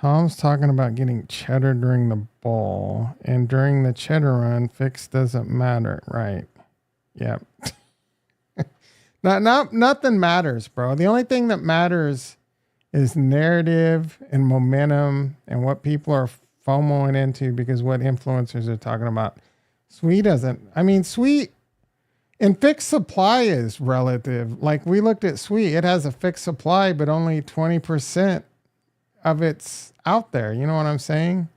Tom's talking about getting cheddar during the bull. And during the cheddar run, fix doesn't matter. Right. Yep. Nothing matters, bro. The only thing that matters is narrative and momentum and what people are FOMOing into, because what influencers are talking about. Sweet doesn't. I mean, Sweet and fixed supply is relative. Like we looked at Sweet, it has a fixed supply, but only 20% of it's out there. You know what I'm saying?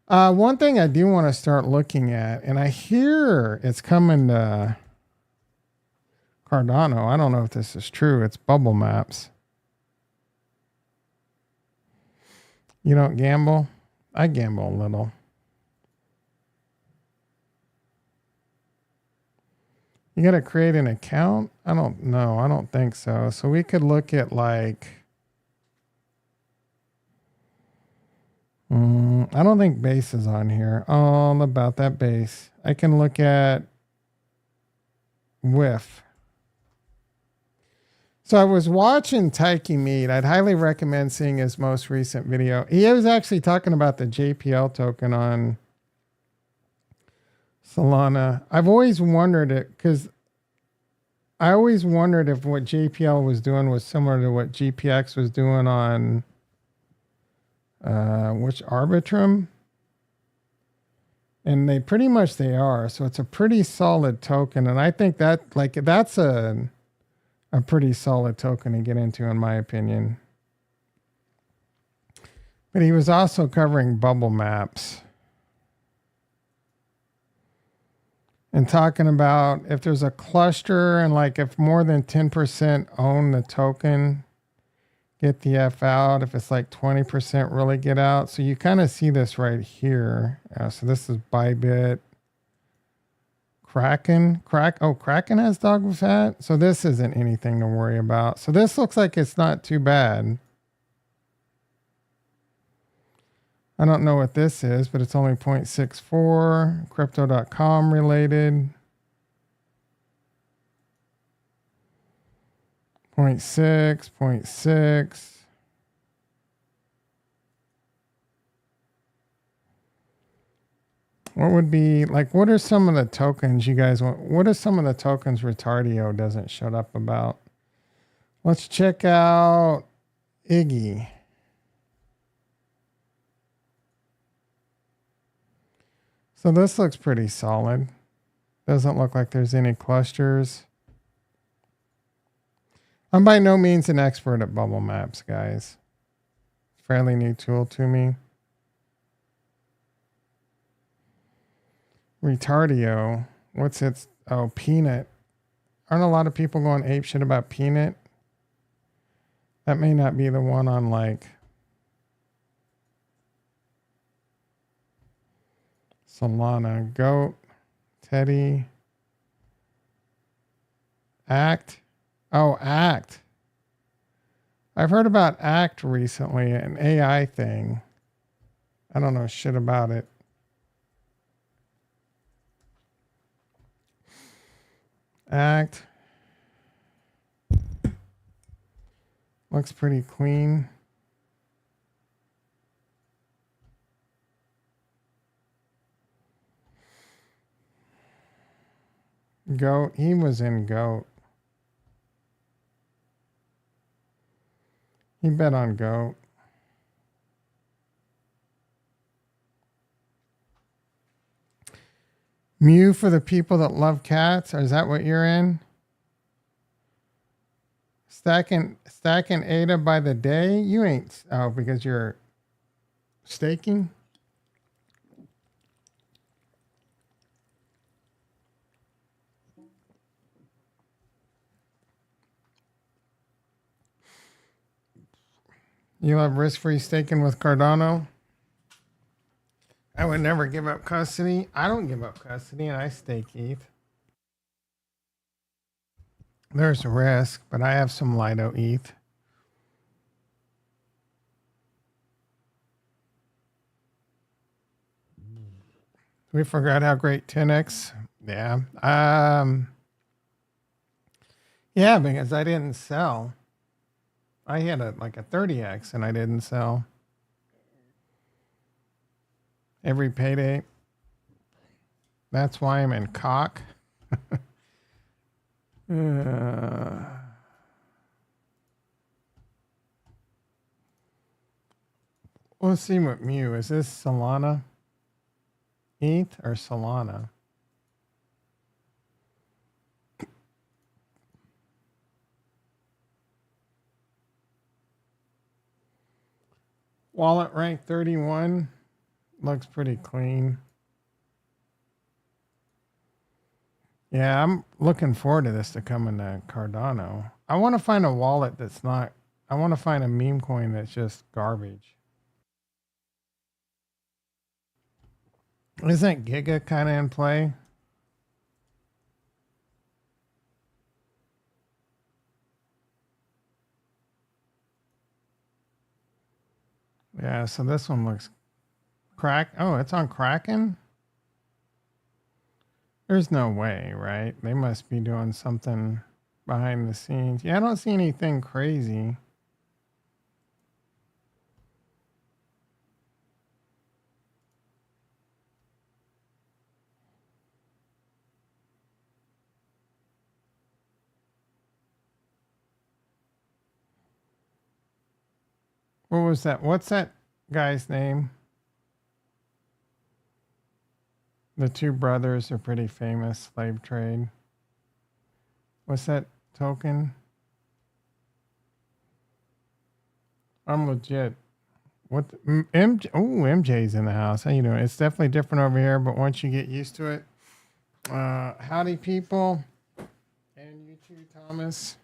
One thing I do want to start looking at, and I hear it's coming to Cardano. I don't know if this is true. It's bubble maps. You don't gamble? I gamble a little. You got to create an account? I don't know. I don't think so. So we could look at like, I don't think base is on here. All about that base. I can look at Whiff. So I was watching Taiki Mead. I'd highly recommend seeing his most recent video. He was actually talking about the JPL token on Solana. I've always wondered it, because I always wondered if what JPL was doing was similar to what GPX was doing on which Arbitrum, and they pretty much they are. So it's a pretty solid token, and I think that like that's a pretty solid token to get into, in my opinion. But he was also covering bubble maps and talking about if there's a cluster and like if more than 10% own the token, get the F out. If it's like 20%, really get out. So you kind of see this right here. So this is Bybit. Kraken has dog with hat. So this isn't anything to worry about. So this looks like it's not too bad. I don't know what this is, but it's only 0.64. Crypto.com related. 0.6, 0.6. What would be like? What are some of the tokens you guys want? What are some of the tokens Retardio doesn't shut up about? Let's check out Iggy. So this looks pretty solid. Doesn't look like there's any clusters. I'm by no means an expert at bubble maps, guys. Fairly new tool to me. Retardio. What's its... Oh, Peanut. Aren't a lot of people going apeshit about Peanut? That may not be the one on like... Solana. Goat. Teddy. Act. Oh, Act. I've heard about Act recently, an AI thing. I don't know shit about it. Act. Looks pretty clean. Goat. He was in Goat. He bet on Goat. Mew for the people that love cats. Or is that what you're in? Stacking ADA by the day? You ain't. Oh, because you're staking? You love risk-free staking with Cardano? I would never give up custody. I don't give up custody, and I stake ETH. There's risk, but I have some Lido ETH. We forgot how great 10x. Yeah. Yeah, because I didn't sell. I had like a 30x and I didn't sell. Every payday. That's why I'm in cock. Let's see what Mew is. This Solana? ETH or Solana? Wallet rank 31. Looks pretty clean. Yeah, I'm looking forward to this to coming to Cardano. I want to find a wallet that's not... I want to find a meme coin that's just garbage. Isn't Giga kind of in play? Yeah, so this one looks crack. Oh, it's on Kraken? There's no way, right? They must be doing something behind the scenes. Yeah, I don't see anything crazy. What was that? What's that guy's name? The two brothers are pretty famous. Slave trade. What's that token? I'm legit. What? MJ? Oh, MJ's in the house. How you doing? It's definitely different over here, but once you get used to it. Howdy, people. And you too, Thomas.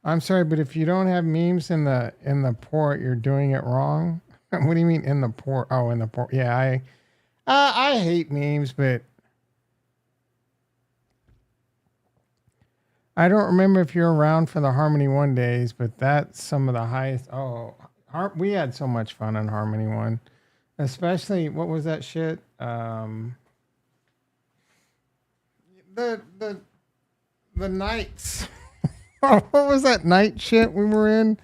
I'm sorry, but if you don't have memes in the port, you're doing it wrong. What do you mean in the port? Oh, in the port. Yeah, I hate memes, but I don't remember if you're around for the Harmony One days, but that's some of the highest. Oh, we had so much fun on Harmony One. Especially, what was that shit? The the the nights. What was that night shit we were in?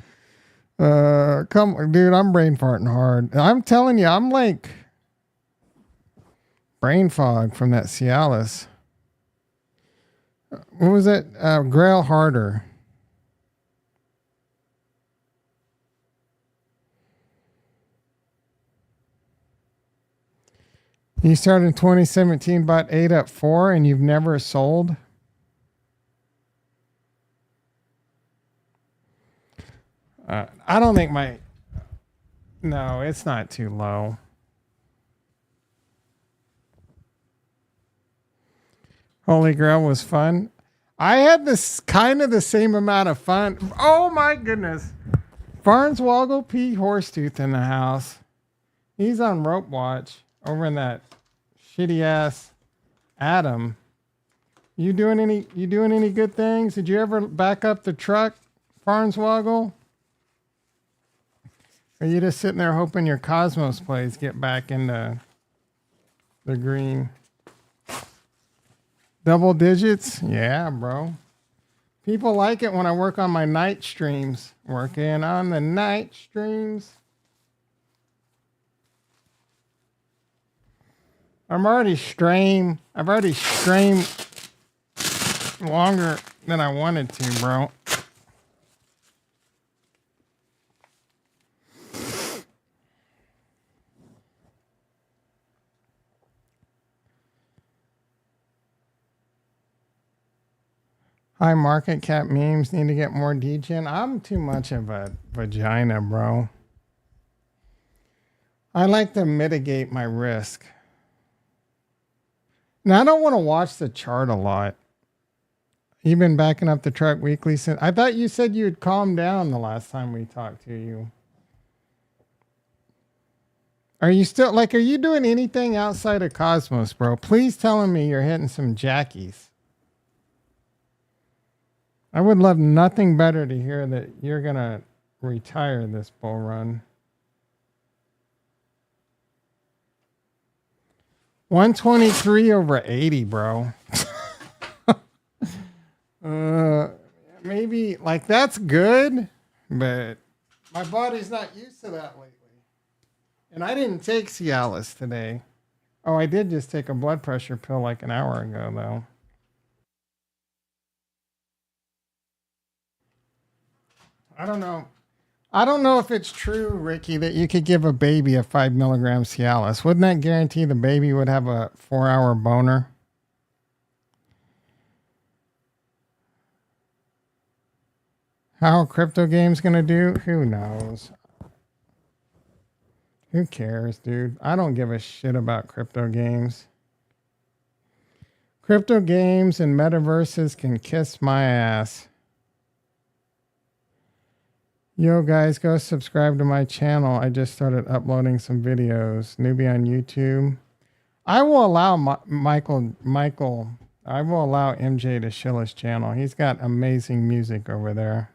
Come, dude, I'm brain farting hard. I'm telling you, I'm like brain fog from that Cialis. What was it? Grail Harder. You started in 2017, bought 8 at 4, and you've never sold? I don't think my... No, it's not too low. Holy Grail was fun. I had this kind of the same amount of fun. Oh my goodness. Farnswoggle P. Horsetooth in the house. He's on rope watch over in that shitty ass Adam. You doing any good things? Did you ever back up the truck, Farnswoggle? Or are you just sitting there hoping your Cosmos plays get back into the green? Double digits? Yeah, bro. People like it when I work on my night streams. Working on the night streams. I've already streamed longer than I wanted to, bro. High market cap memes need to get more degen. I'm too much of a vagina, bro. I like to mitigate my risk. Now, I don't want to watch the chart a lot. You've been backing up the truck weekly since... I thought you said you had calmed down the last time we talked to you. Are you still... Like, are you doing anything outside of Cosmos, bro? Please tell me you're hitting some jackies. I would love nothing better to hear that you're going to retire this bull run. 123 over 80, bro. Maybe, like, that's good, but my body's not used to that lately. And I didn't take Cialis today. Oh, I did just take a blood pressure pill like an hour ago, though. I don't know. I don't know if it's true, Ricky, that you could give a baby a 5 milligram Cialis. Wouldn't that guarantee the baby would have a 4-hour boner? How crypto game's gonna do? Who knows? Who cares, dude? I don't give a shit about crypto games. Crypto games and metaverses can kiss my ass. Yo, guys, go subscribe to my channel. I just started uploading some videos. Newbie on YouTube. I will allow Michael. I will allow MJ to shill his channel. He's got amazing music over there.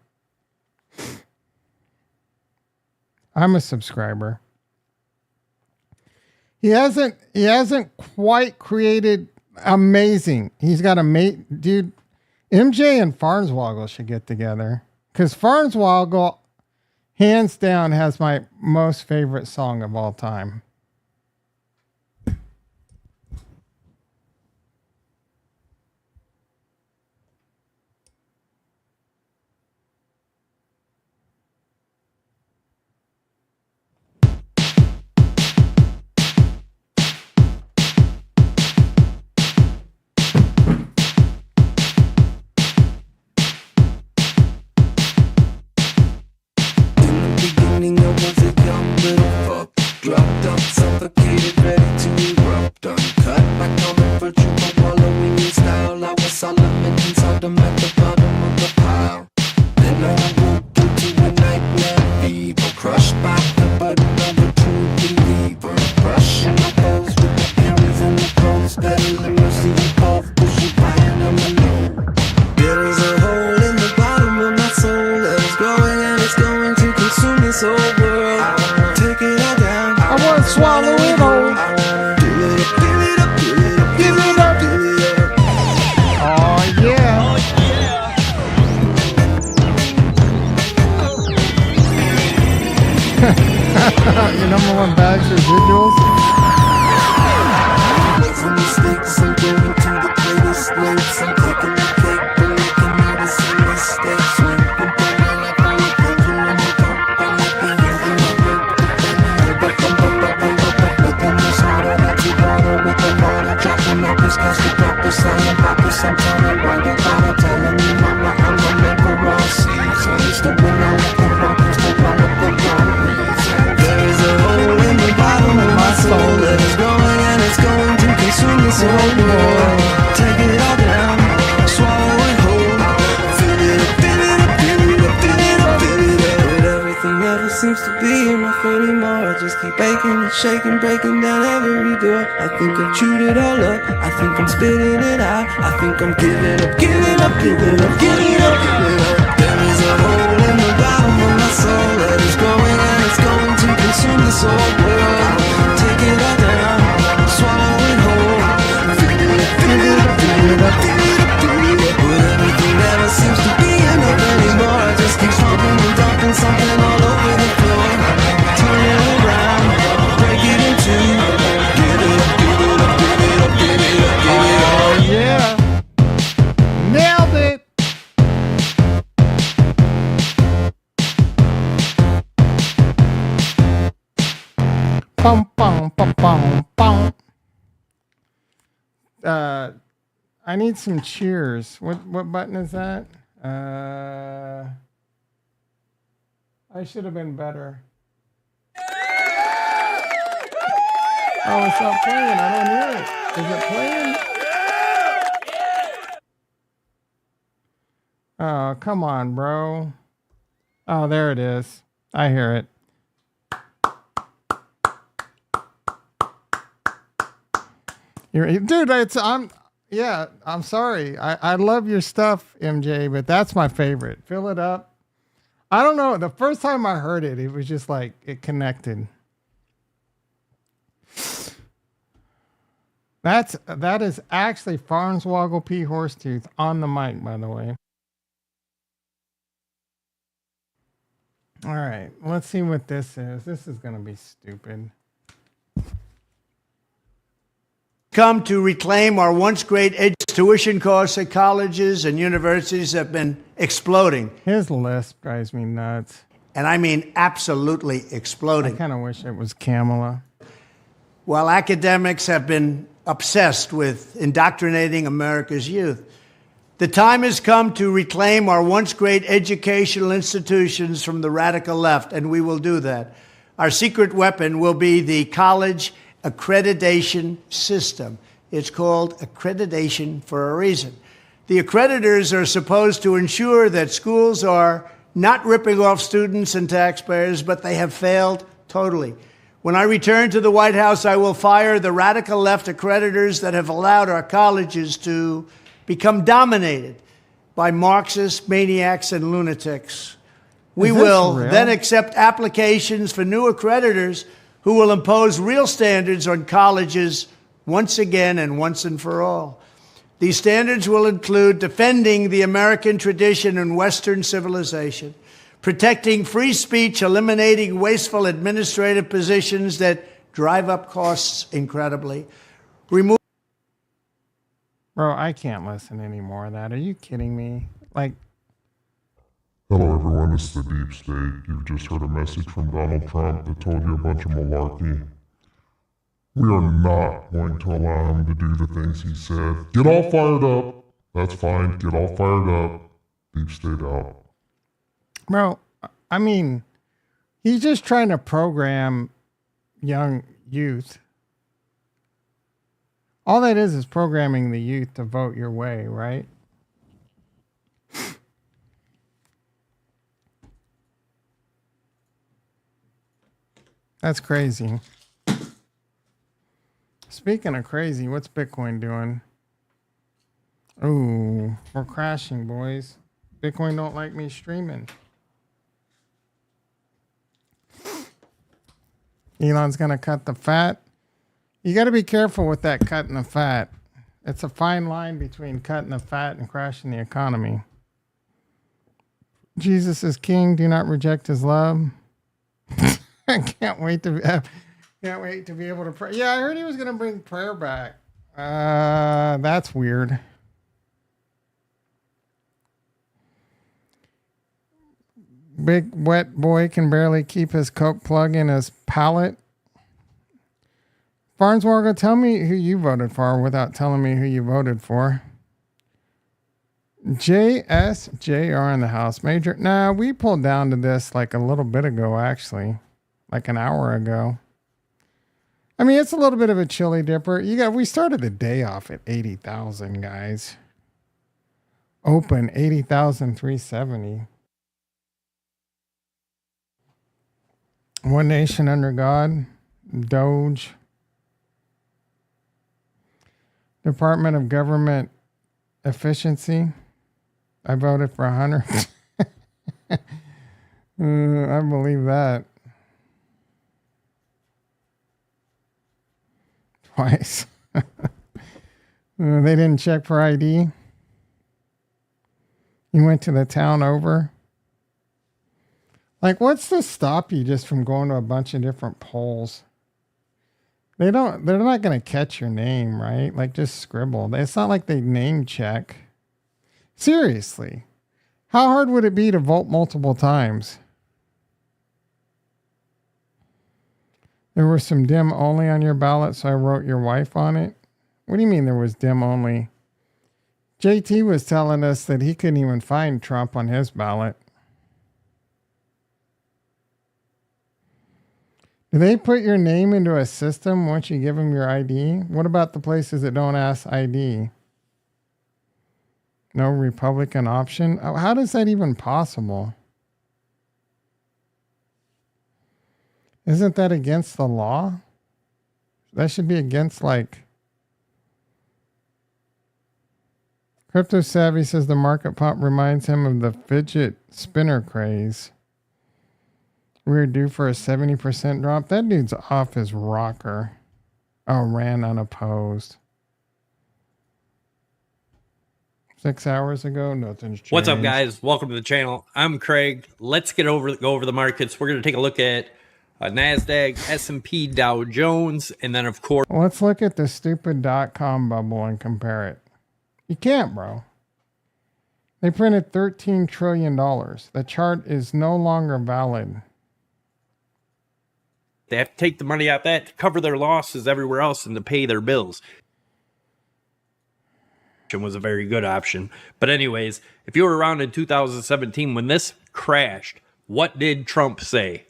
I'm a subscriber. He hasn't quite created amazing. He's got dude. MJ and Farnswoggle should get together, because Farnswoggle, hands down, has my most favorite song of all time. Dropped up, suffocated, ready to erupt. Uncut, my common virtue, my wallowing in style. I was Solomon inside them at the bottom of the pile. Then I woke into a nightmare fever, crushed by the burden of a true believer. Crushing my foes with the hammies and the pros, peddling mercy and puff, pushing fire on my load. There is a hole in the bottom of my soul that is growing and it's going to consume this whole world. I wanna take it all down. I was swallow it whole. Fill it up, fill it up, fill it up, fill it up, fill it up. Oh yeah. Your number one bag's residuals. Making mistakes and going to the greatest lengths. I'm taking the cake, but making all the same mistakes. When I'm down, I fall apart, you know me, don't let me hear them. Nothing is harder than to bother with the water. Dropping up is cause the proper silent purpose. I'm telling why they gotta telling me, mama, I'm the member of seasons. The winner of the rockets, the one of the worries. There is a hole in the bottom of my soul that is growing and it's going to consume this whole world. Take it all down, swallow it whole. Fill it up, fill it up, fill it up, fill it up, fill it up. But everything never seems to be enough anymore. I just keep aching and shaking, breaking down every door. I think I've chewed it all up, I think I'm spitting it out. I think I'm giving up, giving up, giving up, giving up, giving up. There is a hole in the bottom of my soul that is growing and it's going to consume this whole world. Take it all down, swallow it whole. Fill it up, fill it up, fill it up, fill it up, fill it up. But everything never seems to be enough anymore. I just keep smoking and dumping something all over the floor. Turn it around, break it in two. Give it up, give it up, give it up, give it up, give it up. Oh yeah. Nailed it. Bum, bum, bum, bum, bum. I need some cheers. What button is that? I should have been better. Oh, it's not playing. I don't hear it. Is it playing? Oh, come on, bro. Oh, there it is. I hear it. Dude, I'm sorry. I love your stuff, MJ, but that's my favorite. Fill it up. I don't know. The first time I heard it, it was just like it connected. That is actually Farnswoggle P. Horsetooth on the mic, by the way. All right, let's see what this is. This is gonna be stupid. Come to reclaim our once great tuition costs at colleges and universities have been exploding. His lisp drives me nuts. And I mean absolutely I exploding. kind of wish it was Kamala. While academics have been obsessed with indoctrinating America's youth, the time has come to reclaim our once great educational institutions from the radical left, and we will do that. Our secret weapon will be the college accreditation system. It's called accreditation for a reason. The accreditors are supposed to ensure that schools are not ripping off students and taxpayers, but they have failed totally. When I return to the White House, I will fire the radical left accreditors that have allowed our colleges to become dominated by Marxist maniacs and lunatics. We will then accept applications for new accreditors who will impose real standards on colleges once again and once and for all. These standards will include defending the American tradition and Western civilization, protecting free speech, eliminating wasteful administrative positions that drive up costs incredibly, remove. Bro, I can't listen anymore of that. Are you kidding me? Like, Hello everyone, it's the Deep State. You've just heard a message from Donald Trump that told you a bunch of malarkey. We are not going to allow him to do the things he said. Get all fired up. That's fine. Get all fired up. Deep State out. bro, I mean, he's just trying to program young youth. All that is programming the youth to vote your way, right? That's crazy. Speaking of crazy, what's Bitcoin doing? Ooh, we're crashing, boys. Bitcoin don't like me streaming. Elon's going to cut the fat. You got to be careful with that cutting the fat. It's a fine line between cutting the fat and crashing the economy. Jesus is king. Do not reject his love. I can't wait to be able to pray. Yeah, I heard he was going to bring prayer back. That's weird. Big wet boy can barely keep his Coke plug in his palate. Farnsworth, tell me who you voted for without telling me who you voted for. JSJR in the House. Major. Nah, we pulled down to this like a little bit ago, actually. Like an hour ago. I mean, it's a little bit of a chili dipper. We started the day off at 80,000, guys. Open 80,370. One Nation Under God. Doge. Department of Government Efficiency. I voted for 100. I believe that. Twice. They didn't check for ID. You went to the town over. Like, what's to stop you just from going to a bunch of different polls? They're not going to catch your name, right? Like, just scribble. It's not like they name check. Seriously. How hard would it be to vote multiple times? There was some dim only on your ballot, so I wrote your wife on it. What do you mean there was dim only? JT was telling us that he couldn't even find Trump on his ballot. Do they put your name into a system once you give them your ID? What about the places that don't ask ID? No Republican option? How is that even possible? Isn't that against the law? That should be against, like... Crypto Savvy says the market pop reminds him of the fidget spinner craze. We're due for a 70% drop. That dude's off his rocker. Oh, ran unopposed. 6 hours ago, nothing's changed. What's up, guys? Welcome to the channel. I'm Craig. Let's go over the markets. We're going to take a look at NASDAQ, S&P, Dow Jones, and then, of course... Let's look at the stupid .com bubble and compare it. You can't, bro. They printed $13 trillion. The chart is no longer valid. They have to take the money out of that to cover their losses everywhere else and to pay their bills. Was a very good option. But anyways, if you were around in 2017 when this crashed, what did Trump say?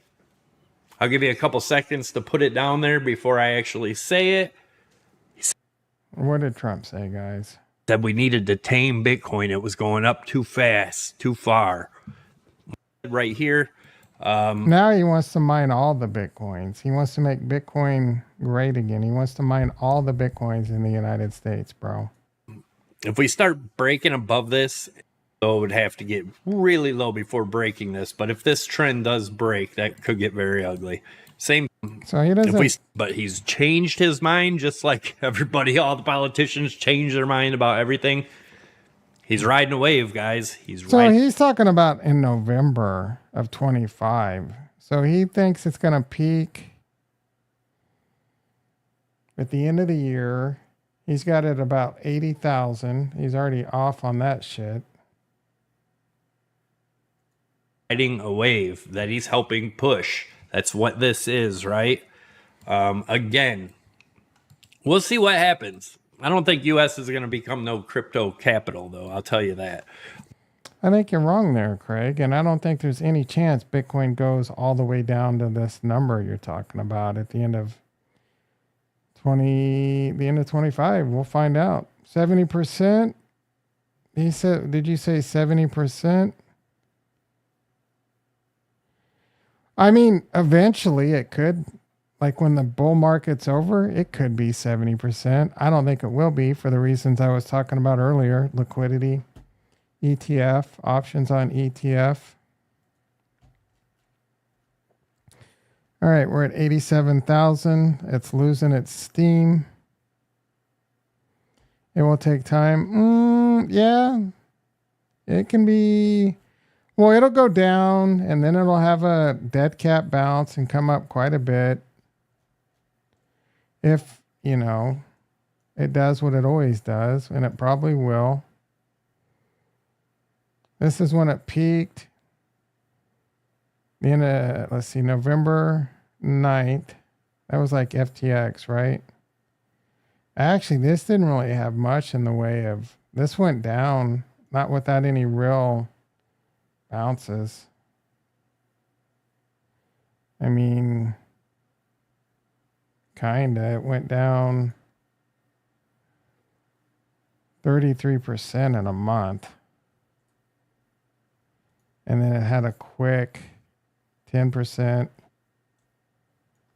I'll give you a couple seconds to put it down there before I actually say it. What did Trump say, guys? Said we needed to tame Bitcoin. It was going up too fast, too far. Right here. Now he wants to mine all the Bitcoins. He wants to make Bitcoin great again. He wants to mine all the Bitcoins in the United States, bro. If we start breaking above this, so it would have to get really low before breaking this. But if this trend does break, that could get very ugly. Same. So he doesn't. But he's changed his mind, just like everybody. All the politicians change their mind about everything. He's riding a wave, guys. He's talking about in November of 25. So he thinks it's going to peak at the end of the year. He's got it about 80,000. He's already off on that shit. Riding a wave that he's helping push. That's what this is, right? Again, we'll see what happens. I don't think U.S. is going to become no crypto capital, though. I'll tell you that. I think you're wrong there, Craig. And I don't think there's any chance Bitcoin goes all the way down to this number you're talking about at the end of 25. We'll find out. 70%. He said, did you say 70%? I mean, eventually it could, like when the bull market's over, it could be 70%. I don't think it will be for the reasons I was talking about earlier. Liquidity, ETF, options on ETF. All right, we're at 87,000. It's losing its steam. It will take time. Yeah, it can be. Well, it'll go down and then it'll have a dead cat bounce and come up quite a bit. If, you know, it does what it always does, and it probably will. This is when it peaked. In let's see, November 9th. That was like FTX, right? Actually, this didn't really have much in the way of, this went down, not without any real bounces. I mean, kinda. It went down 33% in a month. And then it had a quick 10%.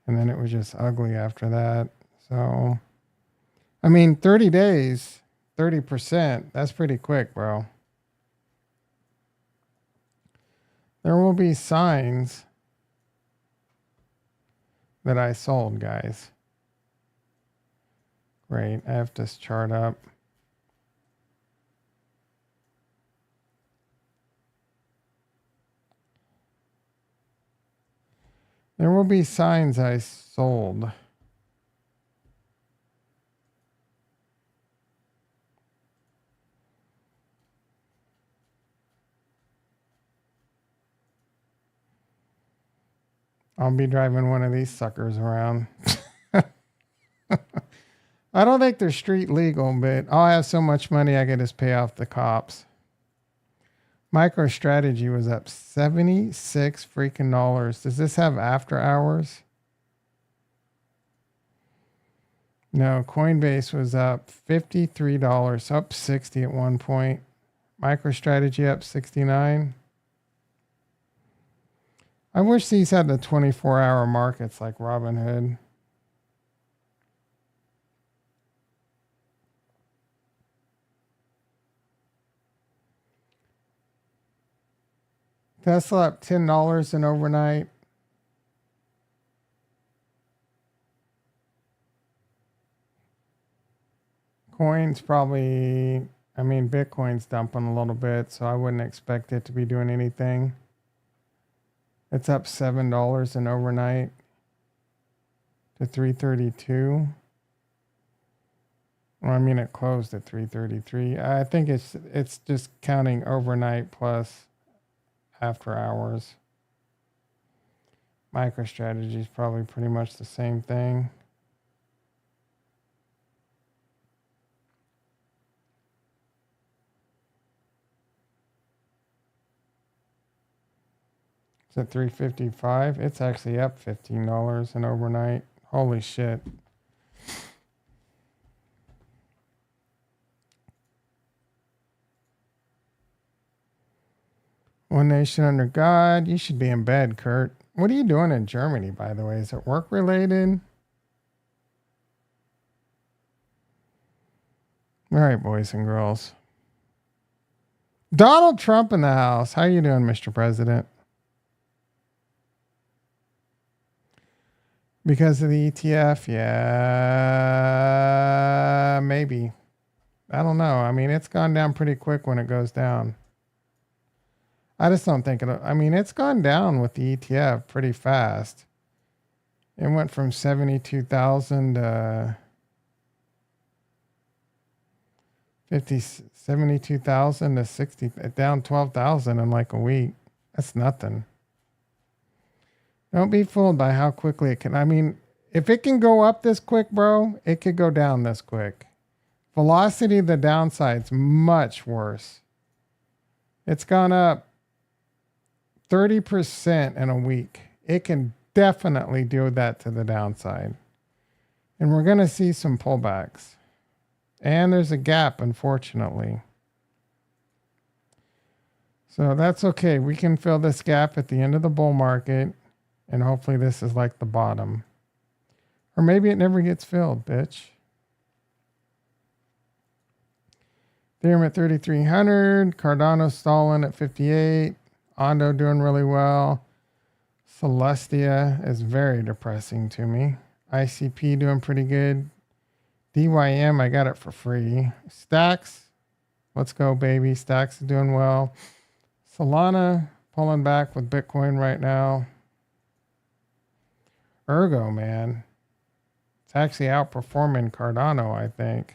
And then it was just ugly after that. So, I mean, 30 days, 30%. That's pretty quick, bro. There will be signs that I sold, guys. Great. I have this chart up. There will be signs I sold. I'll be driving one of these suckers around. I don't think they're street legal, but I'll have so much money I can just pay off the cops. MicroStrategy was up 76 freaking dollars. Does this have after hours? No, Coinbase was up $53, up 60 at one point. MicroStrategy up 69. I wish these had the 24-hour markets like Robinhood. Tesla up $10 in overnight. Coin's probably, I mean, Bitcoin's dumping a little bit, so I wouldn't expect it to be doing anything. It's up $7 in overnight to 332. Well, I mean, it closed at 333. I think it's just counting overnight plus after hours. MicroStrategy is probably pretty much the same thing. It's at 355. It's actually up $15 in overnight. Holy shit. One nation under God. You should be in bed, Kurt. What are you doing in Germany, by the way? Is it work related? All right, boys and girls. Donald Trump in the house. How you doing, Mr. President? Because of the ETF? Yeah, maybe. I don't know. I mean, it's gone down pretty quick when it goes down. I just don't think I mean, it's gone down with the ETF pretty fast. It went from 72,000 to 72,000 to 60, down 12,000 in like a week. That's nothing. Don't be fooled by how quickly it can. I mean, if it can go up this quick, bro, it could go down this quick. Velocity, the downside's much worse. It's gone up 30% in a week. It can definitely do that to the downside. And we're going to see some pullbacks. And there's a gap, unfortunately. So that's okay. We can fill this gap at the end of the bull market. And hopefully this is like the bottom. Or maybe it never gets filled, bitch. Ethereum at 3,300. Cardano stalling at 58. Ondo doing really well. Celestia is very depressing to me. ICP doing pretty good. DYM, I got it for free. Stacks, let's go, baby. Stacks is doing well. Solana pulling back with Bitcoin right now. Ergo, man. It's actually outperforming Cardano, I think.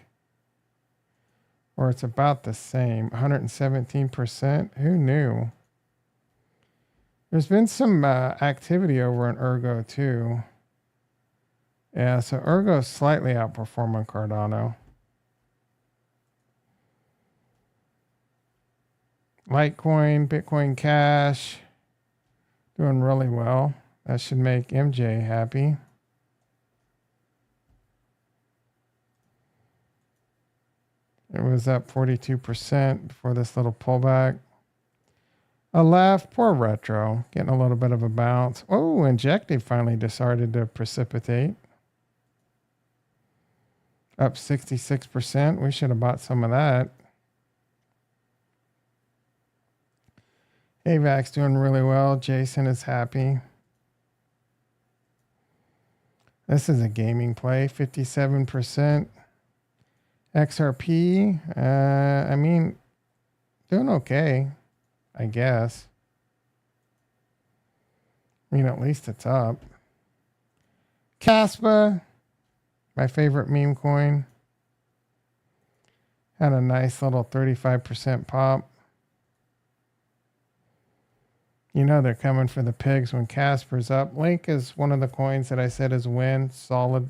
Or it's about the same. 117%. Who knew? There's been some activity over in Ergo, too. Yeah, so Ergo is slightly outperforming Cardano. Litecoin, Bitcoin Cash, doing really well. That should make MJ happy. It was up 42% before this little pullback. Aleph, poor Retro, getting a little bit of a bounce. Oh, Injective finally decided to precipitate. Up 66%. We should have bought some of that. AVAC's doing really well. Jason is happy. This is a gaming play, 57%. XRP, I mean, doing okay, I guess. I mean, at least it's up. Caspa, my favorite meme coin, had a nice little 35% pop. You know they're coming for the pigs when Casper's up. Link is one of the coins that I said is win. Solid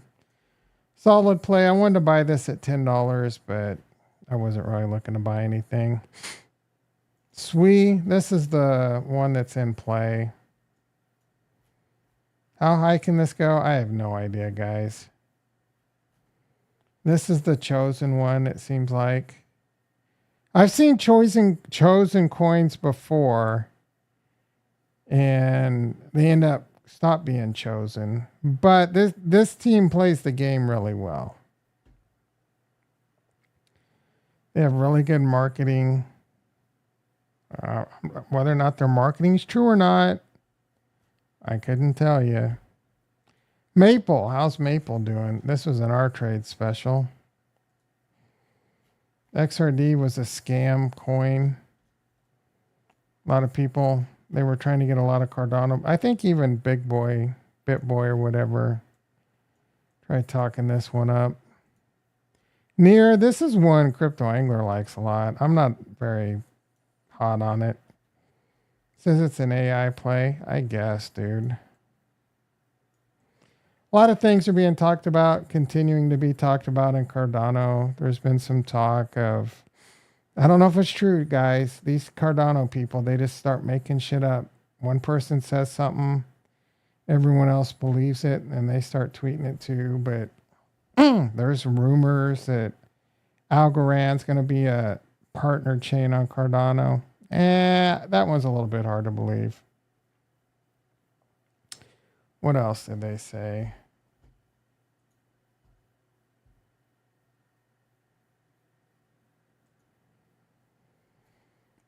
play. I wanted to buy this at $10, but I wasn't really looking to buy anything. Sui, this is the one that's in play. How high can this go? I have no idea, guys. This is the chosen one, it seems like. I've seen chosen coins before, and they end up stop being chosen. But this team plays the game really well. They have really good marketing. Whether or not their marketing is true or not, I couldn't tell you. Maple, how's Maple doing? This was an R Trade special. XRD was a scam coin. A lot of people, they were trying to get a lot of Cardano. I think even Big Boy, BitBoy or whatever, tried talking this one up. Near, this is one Crypto Angler likes a lot. I'm not very hot on it. Says it's an AI play. I guess, dude. A lot of things are being talked about, continuing to be talked about in Cardano. There's been some talk of, I don't know if it's true, guys. These Cardano people, they just start making shit up. One person says something, everyone else believes it, and they start tweeting it too. But there's rumors that Algorand's going to be a partner chain on Cardano. That one's a little bit hard to believe. What else did they say?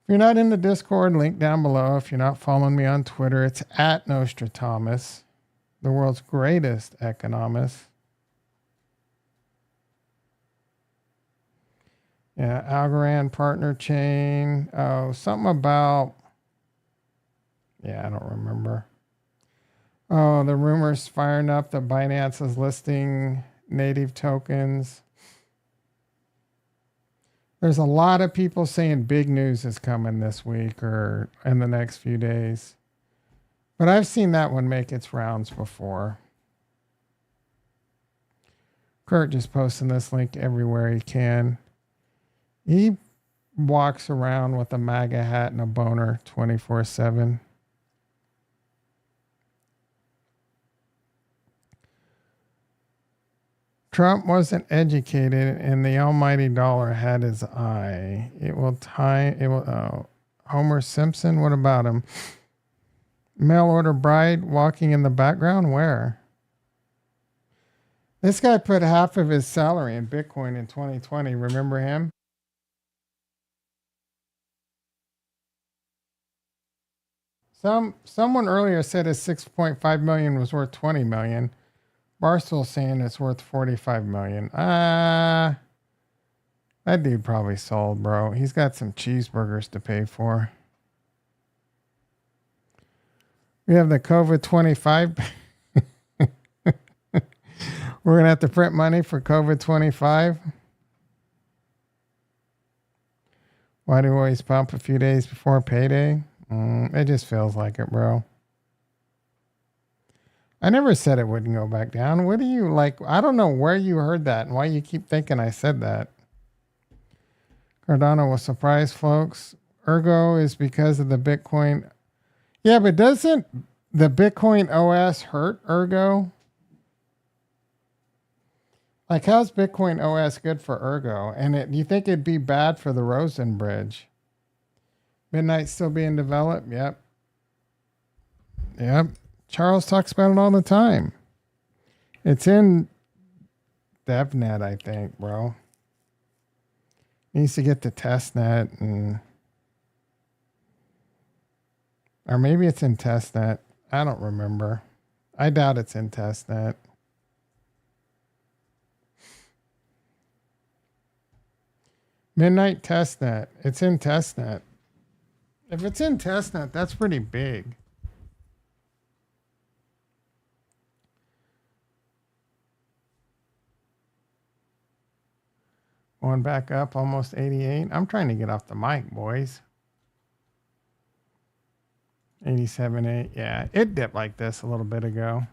If you're not in the Discord, link down below. If you're not following me on Twitter, it's at Nostradamus, the world's greatest economist. Yeah, Algorand partner chain. Oh, something about, yeah, I don't remember. Oh, the rumors firing up that Binance is listing native tokens. There's a lot of people saying big news is coming this week or in the next few days. But I've seen that one make its rounds before. Kurt just posting this link everywhere he can. He walks around with a MAGA hat and a boner 24/7. Trump wasn't educated, and the almighty dollar had his eye. Homer Simpson, what about him? Mail order bride walking in the background? Where? This guy put half of his salary in Bitcoin in 2020. Remember him? Someone earlier said his 6.5 million was worth 20 million. Barstool's saying it's worth 45 million. That dude probably sold, bro. He's got some cheeseburgers to pay for. We have the COVID 25. We're going to have to print money for COVID 25. Why do we always pump a few days before payday? It just feels like it, bro. I never said it wouldn't go back down. What do you like? I don't know where you heard that and why you keep thinking I said that. Cardano was surprised, folks. Ergo is because of the Bitcoin. Yeah, but doesn't the Bitcoin OS hurt Ergo? Like, how's Bitcoin OS good for Ergo? And do you think it'd be bad for the Rosen Bridge? Midnight's still being developed? Yep. Charles talks about it all the time. It's in DevNet, I think, bro. Needs to get to testnet or maybe it's in testnet. I don't remember. I doubt it's in testnet. Midnight testnet. It's in testnet. If it's in testnet, that's pretty big. Going back up, almost 88. I'm trying to get off the mic, boys. 87.8. Yeah, it dipped like this a little bit ago.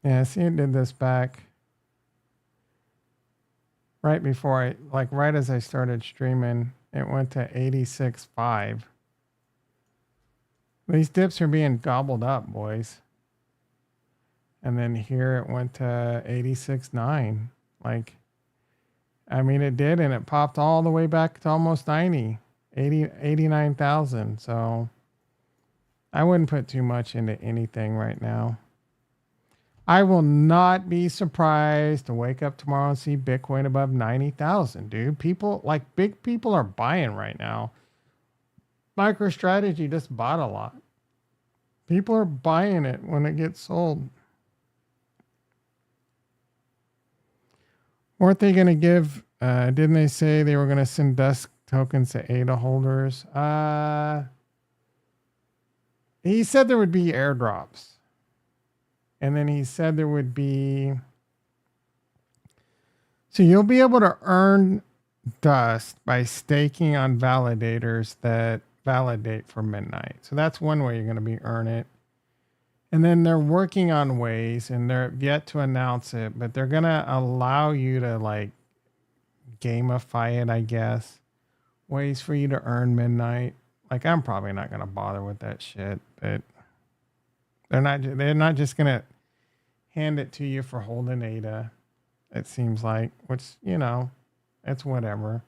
Yeah, see, it did this back right before right as I started streaming, it went to 86.5. These dips are being gobbled up, boys. And then here it went to 86.9. Like, I mean, it did, and it popped all the way back to almost 89,000. So I wouldn't put too much into anything right now. I will not be surprised to wake up tomorrow and see Bitcoin above 90,000, dude. People, like big people, are buying right now. MicroStrategy just bought a lot. People are buying it when it gets sold. Weren't they going to give, didn't they say they were going to send Dusk tokens to ADA holders? He said there would be airdrops. And then he said there would be... So you'll be able to earn dust by staking on validators that validate for midnight. So that's one way you're going to be earn it. And then they're working on ways, and they're yet to announce it, but they're going to allow you to like gamify it, I guess. Ways for you to earn midnight. Like, I'm probably not going to bother with that shit, but they're not just going to hand it to you for holding ADA. It seems like, which, you know, it's whatever.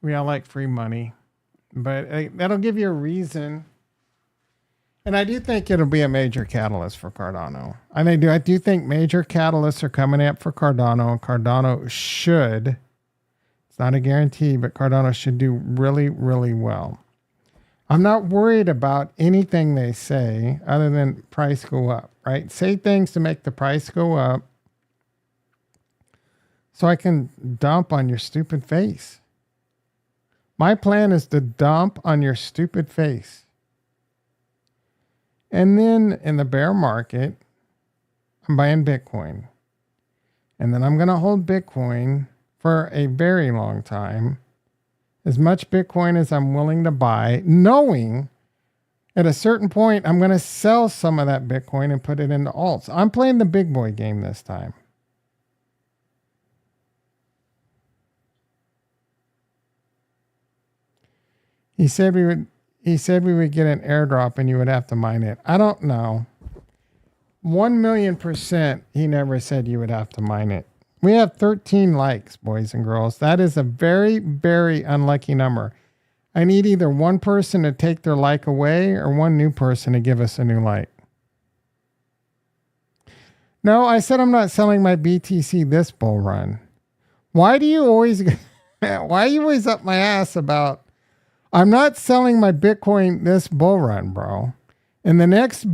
We all like free money, but that'll give you a reason. And I do think it'll be a major catalyst for Cardano. I do think major catalysts are coming up for Cardano, and Cardano should, it's not a guarantee, but Cardano should do really, really well. I'm not worried about anything they say other than price go up, right? Say things to make the price go up so I can dump on your stupid face. My plan is to dump on your stupid face. And then in the bear market, I'm buying Bitcoin. And then I'm going to hold Bitcoin for a very long time. As much Bitcoin as I'm willing to buy, knowing at a certain point, I'm going to sell some of that Bitcoin and put it into alts. I'm playing the big boy game this time. He said we would get an airdrop and you would have to mine it. I don't know. 1,000,000% he never said you would have to mine it. We have 13 likes, boys and girls. That is a very, very unlucky number. I need either one person to take their like away or one new person to give us a new like. No, I said I'm not selling my BTC this bull run. Why do you always why are you always up my ass about I'm not selling my Bitcoin this bull run, bro. In the next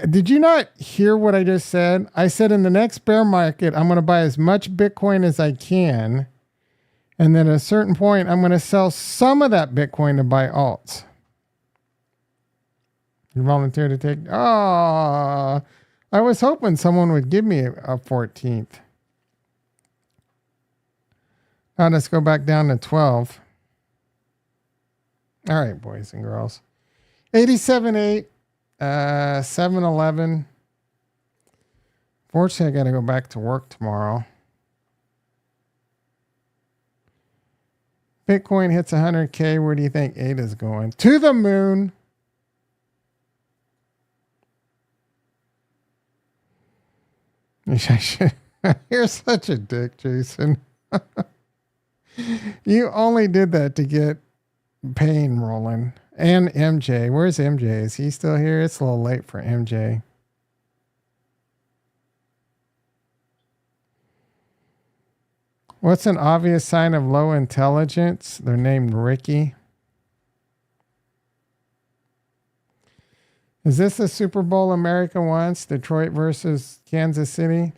did you not hear what I just said? I said in the next bear market, I'm going to buy as much Bitcoin as I can. And then at a certain point, I'm going to sell some of that Bitcoin to buy alts. You volunteer to take? Oh, I was hoping someone would give me a 14th. Now let's go back down to 12. All right, boys and girls. 87.8, 7.11. Fortunately, I got to go back to work tomorrow. Bitcoin hits 100K. Where do you think ADA's going? To the moon. You're such a dick, Jason. You only did that to get Payne rolling. And MJ. Where's MJ? Is he still here? It's a little late for MJ. What's an obvious sign of low intelligence? They're named Ricky. Is this the Super Bowl America wants? Detroit versus Kansas City?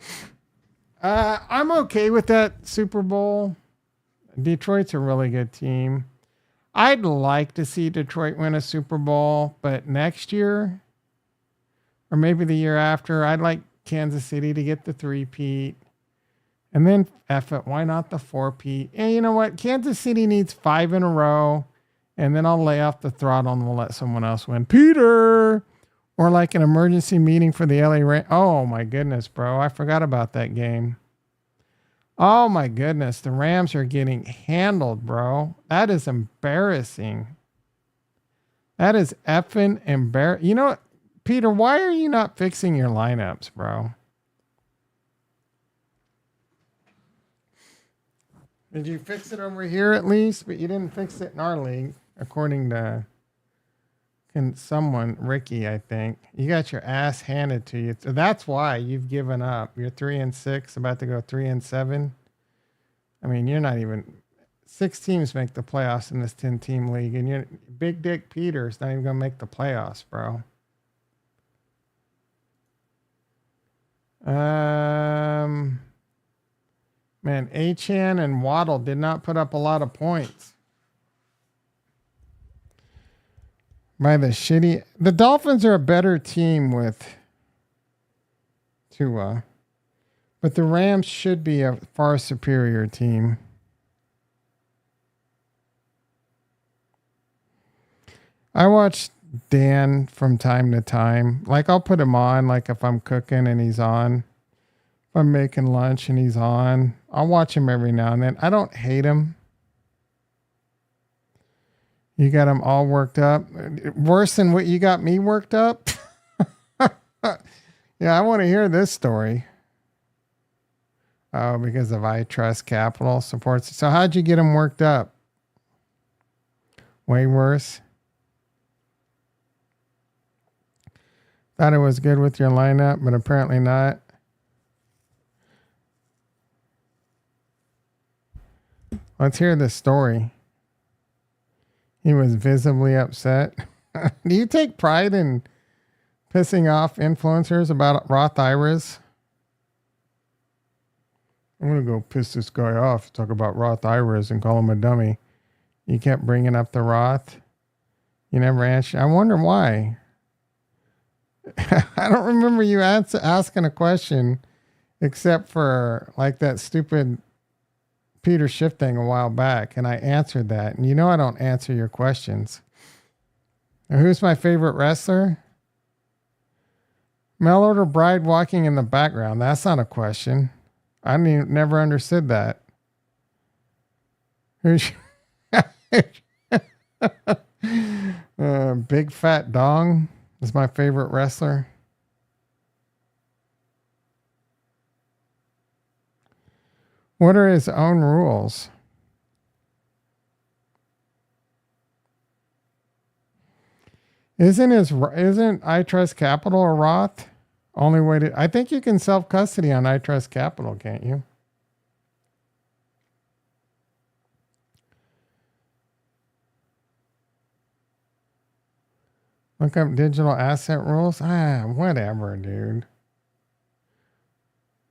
I'm okay with that Super Bowl. Detroit's a really good team. I'd like to see Detroit win a Super Bowl, but next year, or maybe the year after, I'd like Kansas City to get the 3-peat. And then, F it, why not the 4-peat? And you know what? Kansas City needs 5 in a row, and then I'll lay off the throttle and we'll let someone else win. Peter! Or like an emergency meeting for the LA Rams. Oh my goodness, bro. I forgot about that game. Oh my goodness. The Rams are getting handled, bro. That is embarrassing. That is effing embarrassing. You know what, Peter, why are you not fixing your lineups, bro? Did you fix it over here at least? But you didn't fix it in our league, according to someone, Ricky, I think. You got your ass handed to you. So that's why you've given up. You're 3-6, about to go 3-7. I mean, you're not even 6 teams make the playoffs in this 10-team league, and you're Big Dick Peter's not even gonna make the playoffs, bro. Man, Achan and Waddle did not put up a lot of points. By the shitty... The Dolphins are a better team with Tua. But the Rams should be a far superior team. I watch Dan from time to time. Like, I'll put him on, like, if I'm cooking and he's on. If I'm making lunch and he's on. I'll watch him every now and then. I don't hate him. You got him all worked up. Worse than what you got me worked up? Yeah, I want to hear this story. Oh, because of I Trust Capital supports. So how'd you get him worked up? Way worse. Thought it was good with your lineup, but apparently not. Let's hear the story. He was visibly upset. Do you take pride in pissing off influencers about Roth IRAs? I'm going to go piss this guy off, talk about Roth IRAs and call him a dummy. You kept bringing up the Roth. You never answered. I wonder why. I don't remember you asking a question except for like that stupid Peter Schiff thing a while back, and I answered that. And you know I don't answer your questions. Now, who's my favorite wrestler? Mail order bride walking in the background. That's not a question. I never understood that. Who's Big Fat Dong is my favorite wrestler. What are his own rules? Isn't I Trust Capital a Roth? Only way to, I think you can self-custody on I Trust Capital, can't you? Look up digital asset rules. Whatever, dude.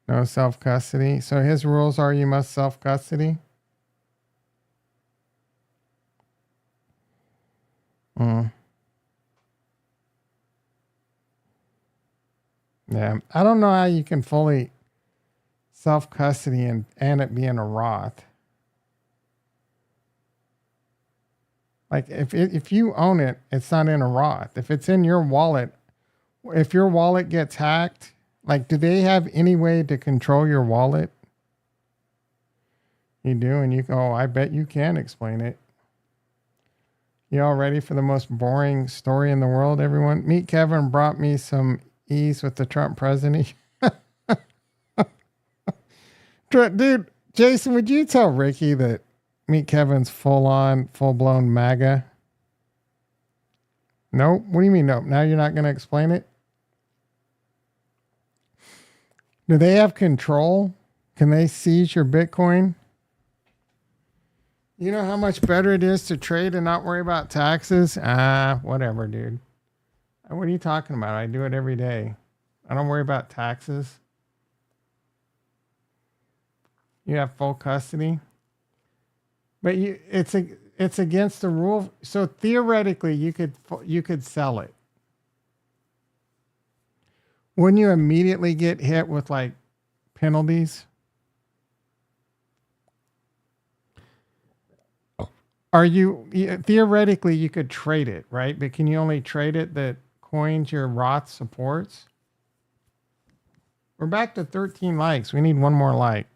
No self-custody. So his rules are you must self-custody? Yeah. I don't know how you can fully self-custody and it being a Roth. Like if you own it, it's not in a Roth. If it's in your wallet, if your wallet gets hacked, like do they have any way to control your wallet? You do, and you go, oh, I bet you can explain it. You all ready for the most boring story in the world, everyone? Meet Kevin brought me some ease with the Trump presidency. Dude, Jason, would you tell Ricky that Meet Kevin's full-blown MAGA? Nope. What do you mean nope? Now you're not going to explain it? Do they have control? Can they seize your Bitcoin? You know how much better it is to trade and not worry about taxes? Whatever, dude. What are you talking about? I do it every day. I don't worry about taxes. You have full custody. But it's against the rule. So theoretically, you could sell it. Wouldn't you immediately get hit with like penalties? Theoretically you could trade it, right? But can you only trade it that coins your Roth supports? We're back to 13 likes. We need one more like.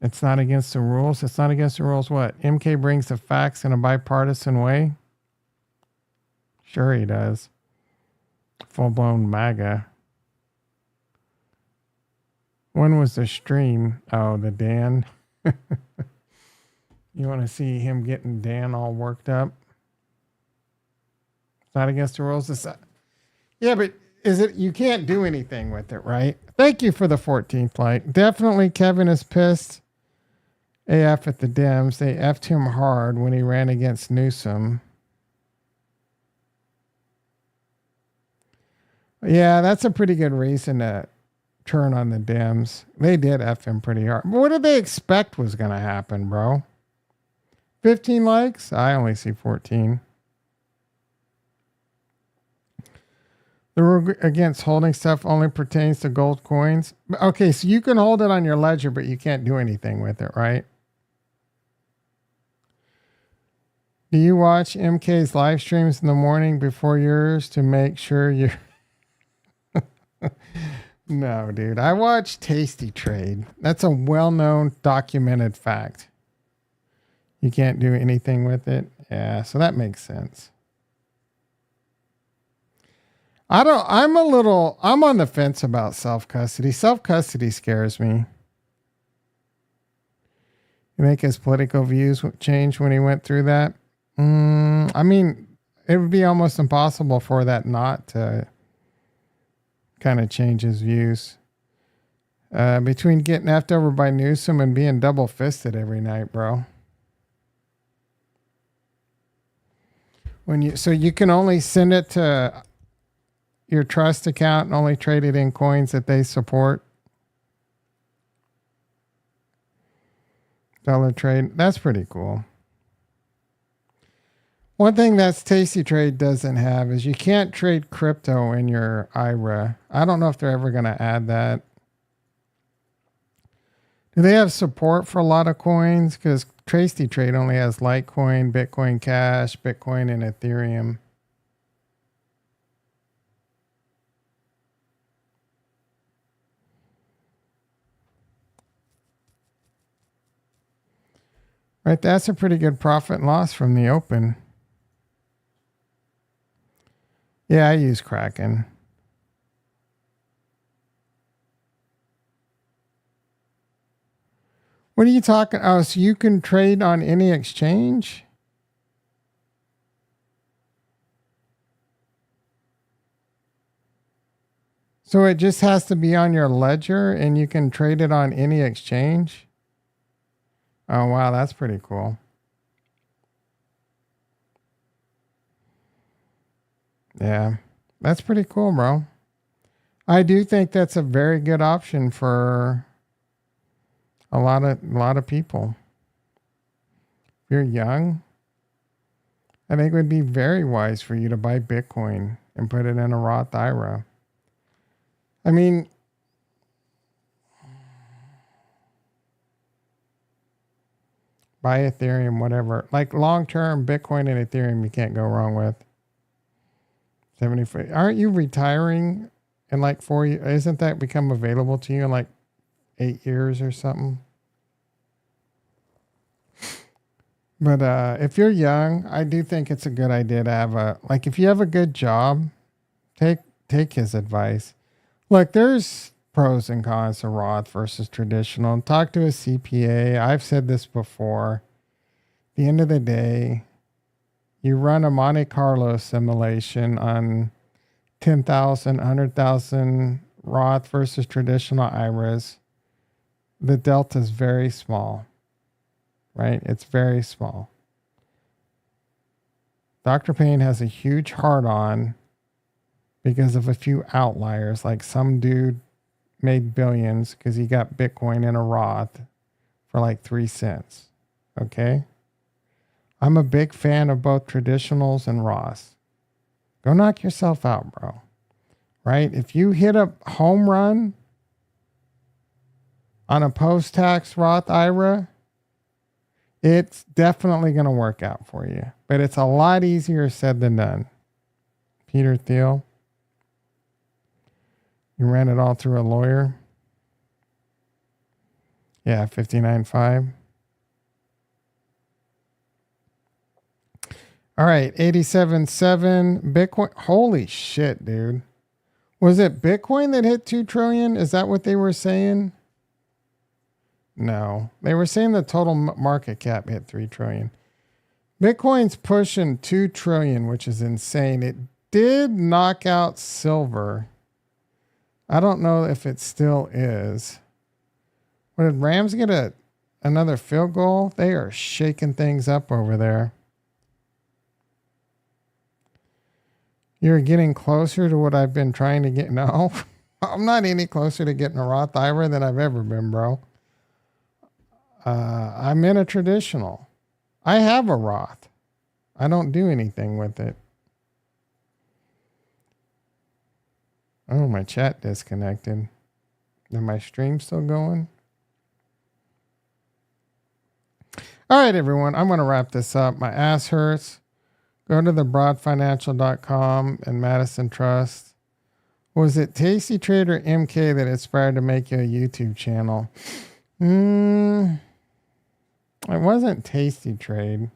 It's not against the rules. It's not against the rules. What? MK brings the facts in a bipartisan way? Sure he does. Full-blown MAGA. When was the stream? Oh, the Dan. You want to see him getting Dan all worked up? It's not against the rules. Yeah, but is it? You can't do anything with it, right? Thank you for the 14th like. Definitely Kevin is pissed AF at the Dems. They effed him hard when he ran against Newsom. Yeah, that's a pretty good reason to turn on the Dems. They did F him pretty hard. But what did they expect was going to happen, bro? 15 likes? I only see 14. The rule against holding stuff only pertains to gold coins. Okay, so you can hold it on your ledger, but you can't do anything with it, right? Do you watch MK's live streams in the morning before yours to make sure you're... No, dude. I watch Tasty Trade. That's a well-known, documented fact. You can't do anything with it. Yeah, so that makes sense. I'm on the fence about self-custody. Self-custody scares me. You think his political views changed when he went through that? I mean, it would be almost impossible for that not to kind of change his views. Between getting effed over by Newsom and being double-fisted every night, bro. So you can only send it to your trust account and only trade it in coins that they support. Dollar trade. That's pretty cool. One thing that's Tasty Trade doesn't have is you can't trade crypto in your IRA. I don't know if they're ever going to add that. Do they have support for a lot of coins? Because Tasty Trade only has Litecoin, Bitcoin Cash, Bitcoin, and Ethereum. Right, that's a pretty good profit and loss from the open. Yeah, I use Kraken. What are you talking? Oh, so you can trade on any exchange? So it just has to be on your ledger and you can trade it on any exchange? Oh, wow. That's pretty cool. Yeah. That's pretty cool, bro. I do think that's a very good option for a lot of people. If you're young, I think it would be very wise for you to buy Bitcoin and put it in a Roth IRA. I mean, buy Ethereum, whatever. Like long term, Bitcoin and Ethereum, you can't go wrong with. 75. Aren't you retiring in like 4 years? Isn't that become available to you in like 8 years or something? But if you're young, I do think it's a good idea to have like if you have a good job, take his advice. Look, there's pros and cons to Roth versus traditional. Talk to a CPA. I've said this before. At the end of the day, you run a Monte Carlo simulation on 10,000, 100,000 Roth versus traditional IRAs. The delta is very small, right? It's very small. Dr. Payne has a huge hard on because of a few outliers, like some dude made billions because he got Bitcoin in a Roth for like 3 cents. Okay? I'm a big fan of both traditionals and Roths. Go knock yourself out, bro. Right? If you hit a home run on a post-tax Roth IRA, it's definitely going to work out for you. But it's a lot easier said than done. Peter Thiel, you ran it all through a lawyer? Yeah, 59.5. All right, 87.7. Bitcoin. Holy shit, dude. Was it Bitcoin that hit 2 trillion? Is that what they were saying? No. They were saying the total market cap hit 3 trillion. Bitcoin's pushing 2 trillion, which is insane. It did knock out silver. I don't know if it still is. What, did Rams get another field goal? They are shaking things up over there. You're getting closer to what I've been trying to get. No, I'm not any closer to getting a Roth IRA than I've ever been, bro. I'm in a traditional. I have a Roth. I don't do anything with it. Oh, my chat disconnected. Is my stream still going? All right, everyone. I'm going to wrap this up. My ass hurts. Go to thebroadfinancial.com and Madison Trust. Was it Tasty Trade or MK that inspired to make you a YouTube channel? It wasn't Tasty Trade.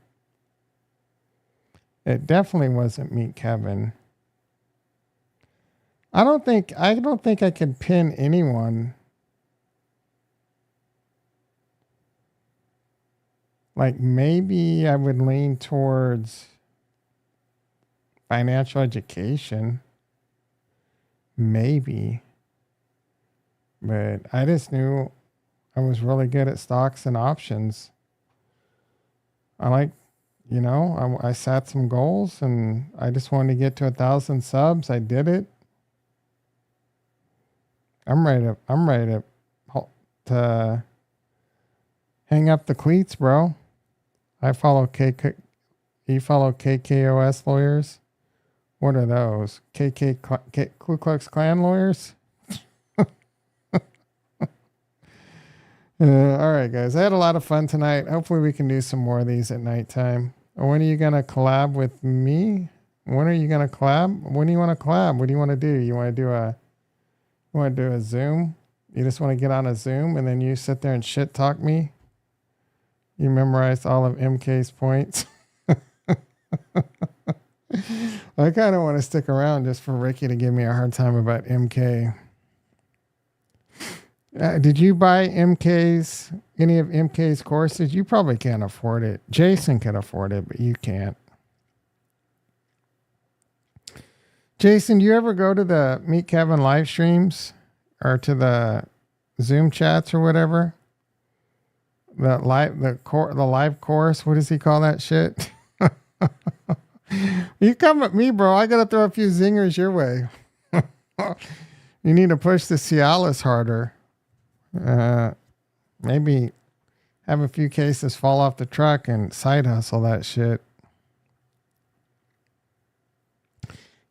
It definitely wasn't Meet Kevin. I don't think I could pin anyone. Like maybe I would lean towards financial education. Maybe. But I just knew I was really good at stocks and options. I set some goals and I just wanted to get to 1,000 subs. I did it. I'm ready to hang up the cleats, bro. You follow KKOS lawyers? What are those? Ku Klux Klan lawyers? All right, guys. I had a lot of fun tonight. Hopefully we can do some more of these at nighttime. When are you going to collab with me? When are you going to collab? When do you want to collab? What do you want to do? You want to do a Zoom? You just want to get on a Zoom and then you sit there and shit talk me? You memorized all of MK's points? I kind of want to stick around just for Ricky to give me a hard time about MK. Did you buy any of MK's courses? You probably can't afford it. Jason can afford it, but you can't. Jason, do you ever go to the Meet Kevin live streams or to the Zoom chats or whatever? The live course. What does he call that shit? You come with me, bro. I gotta throw a few zingers your way. You need to push the Cialis harder. Maybe have a few cases fall off the truck and side hustle that shit.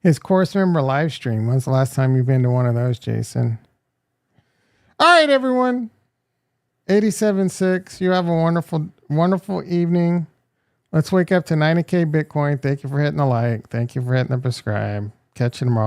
His course member live stream. When's the last time you've been to one of those, Jason? All right, everyone. 87.6. You have a wonderful, wonderful evening. Let's wake up to 90K Bitcoin. Thank you for hitting the like. Thank you for hitting the subscribe. Catch you tomorrow.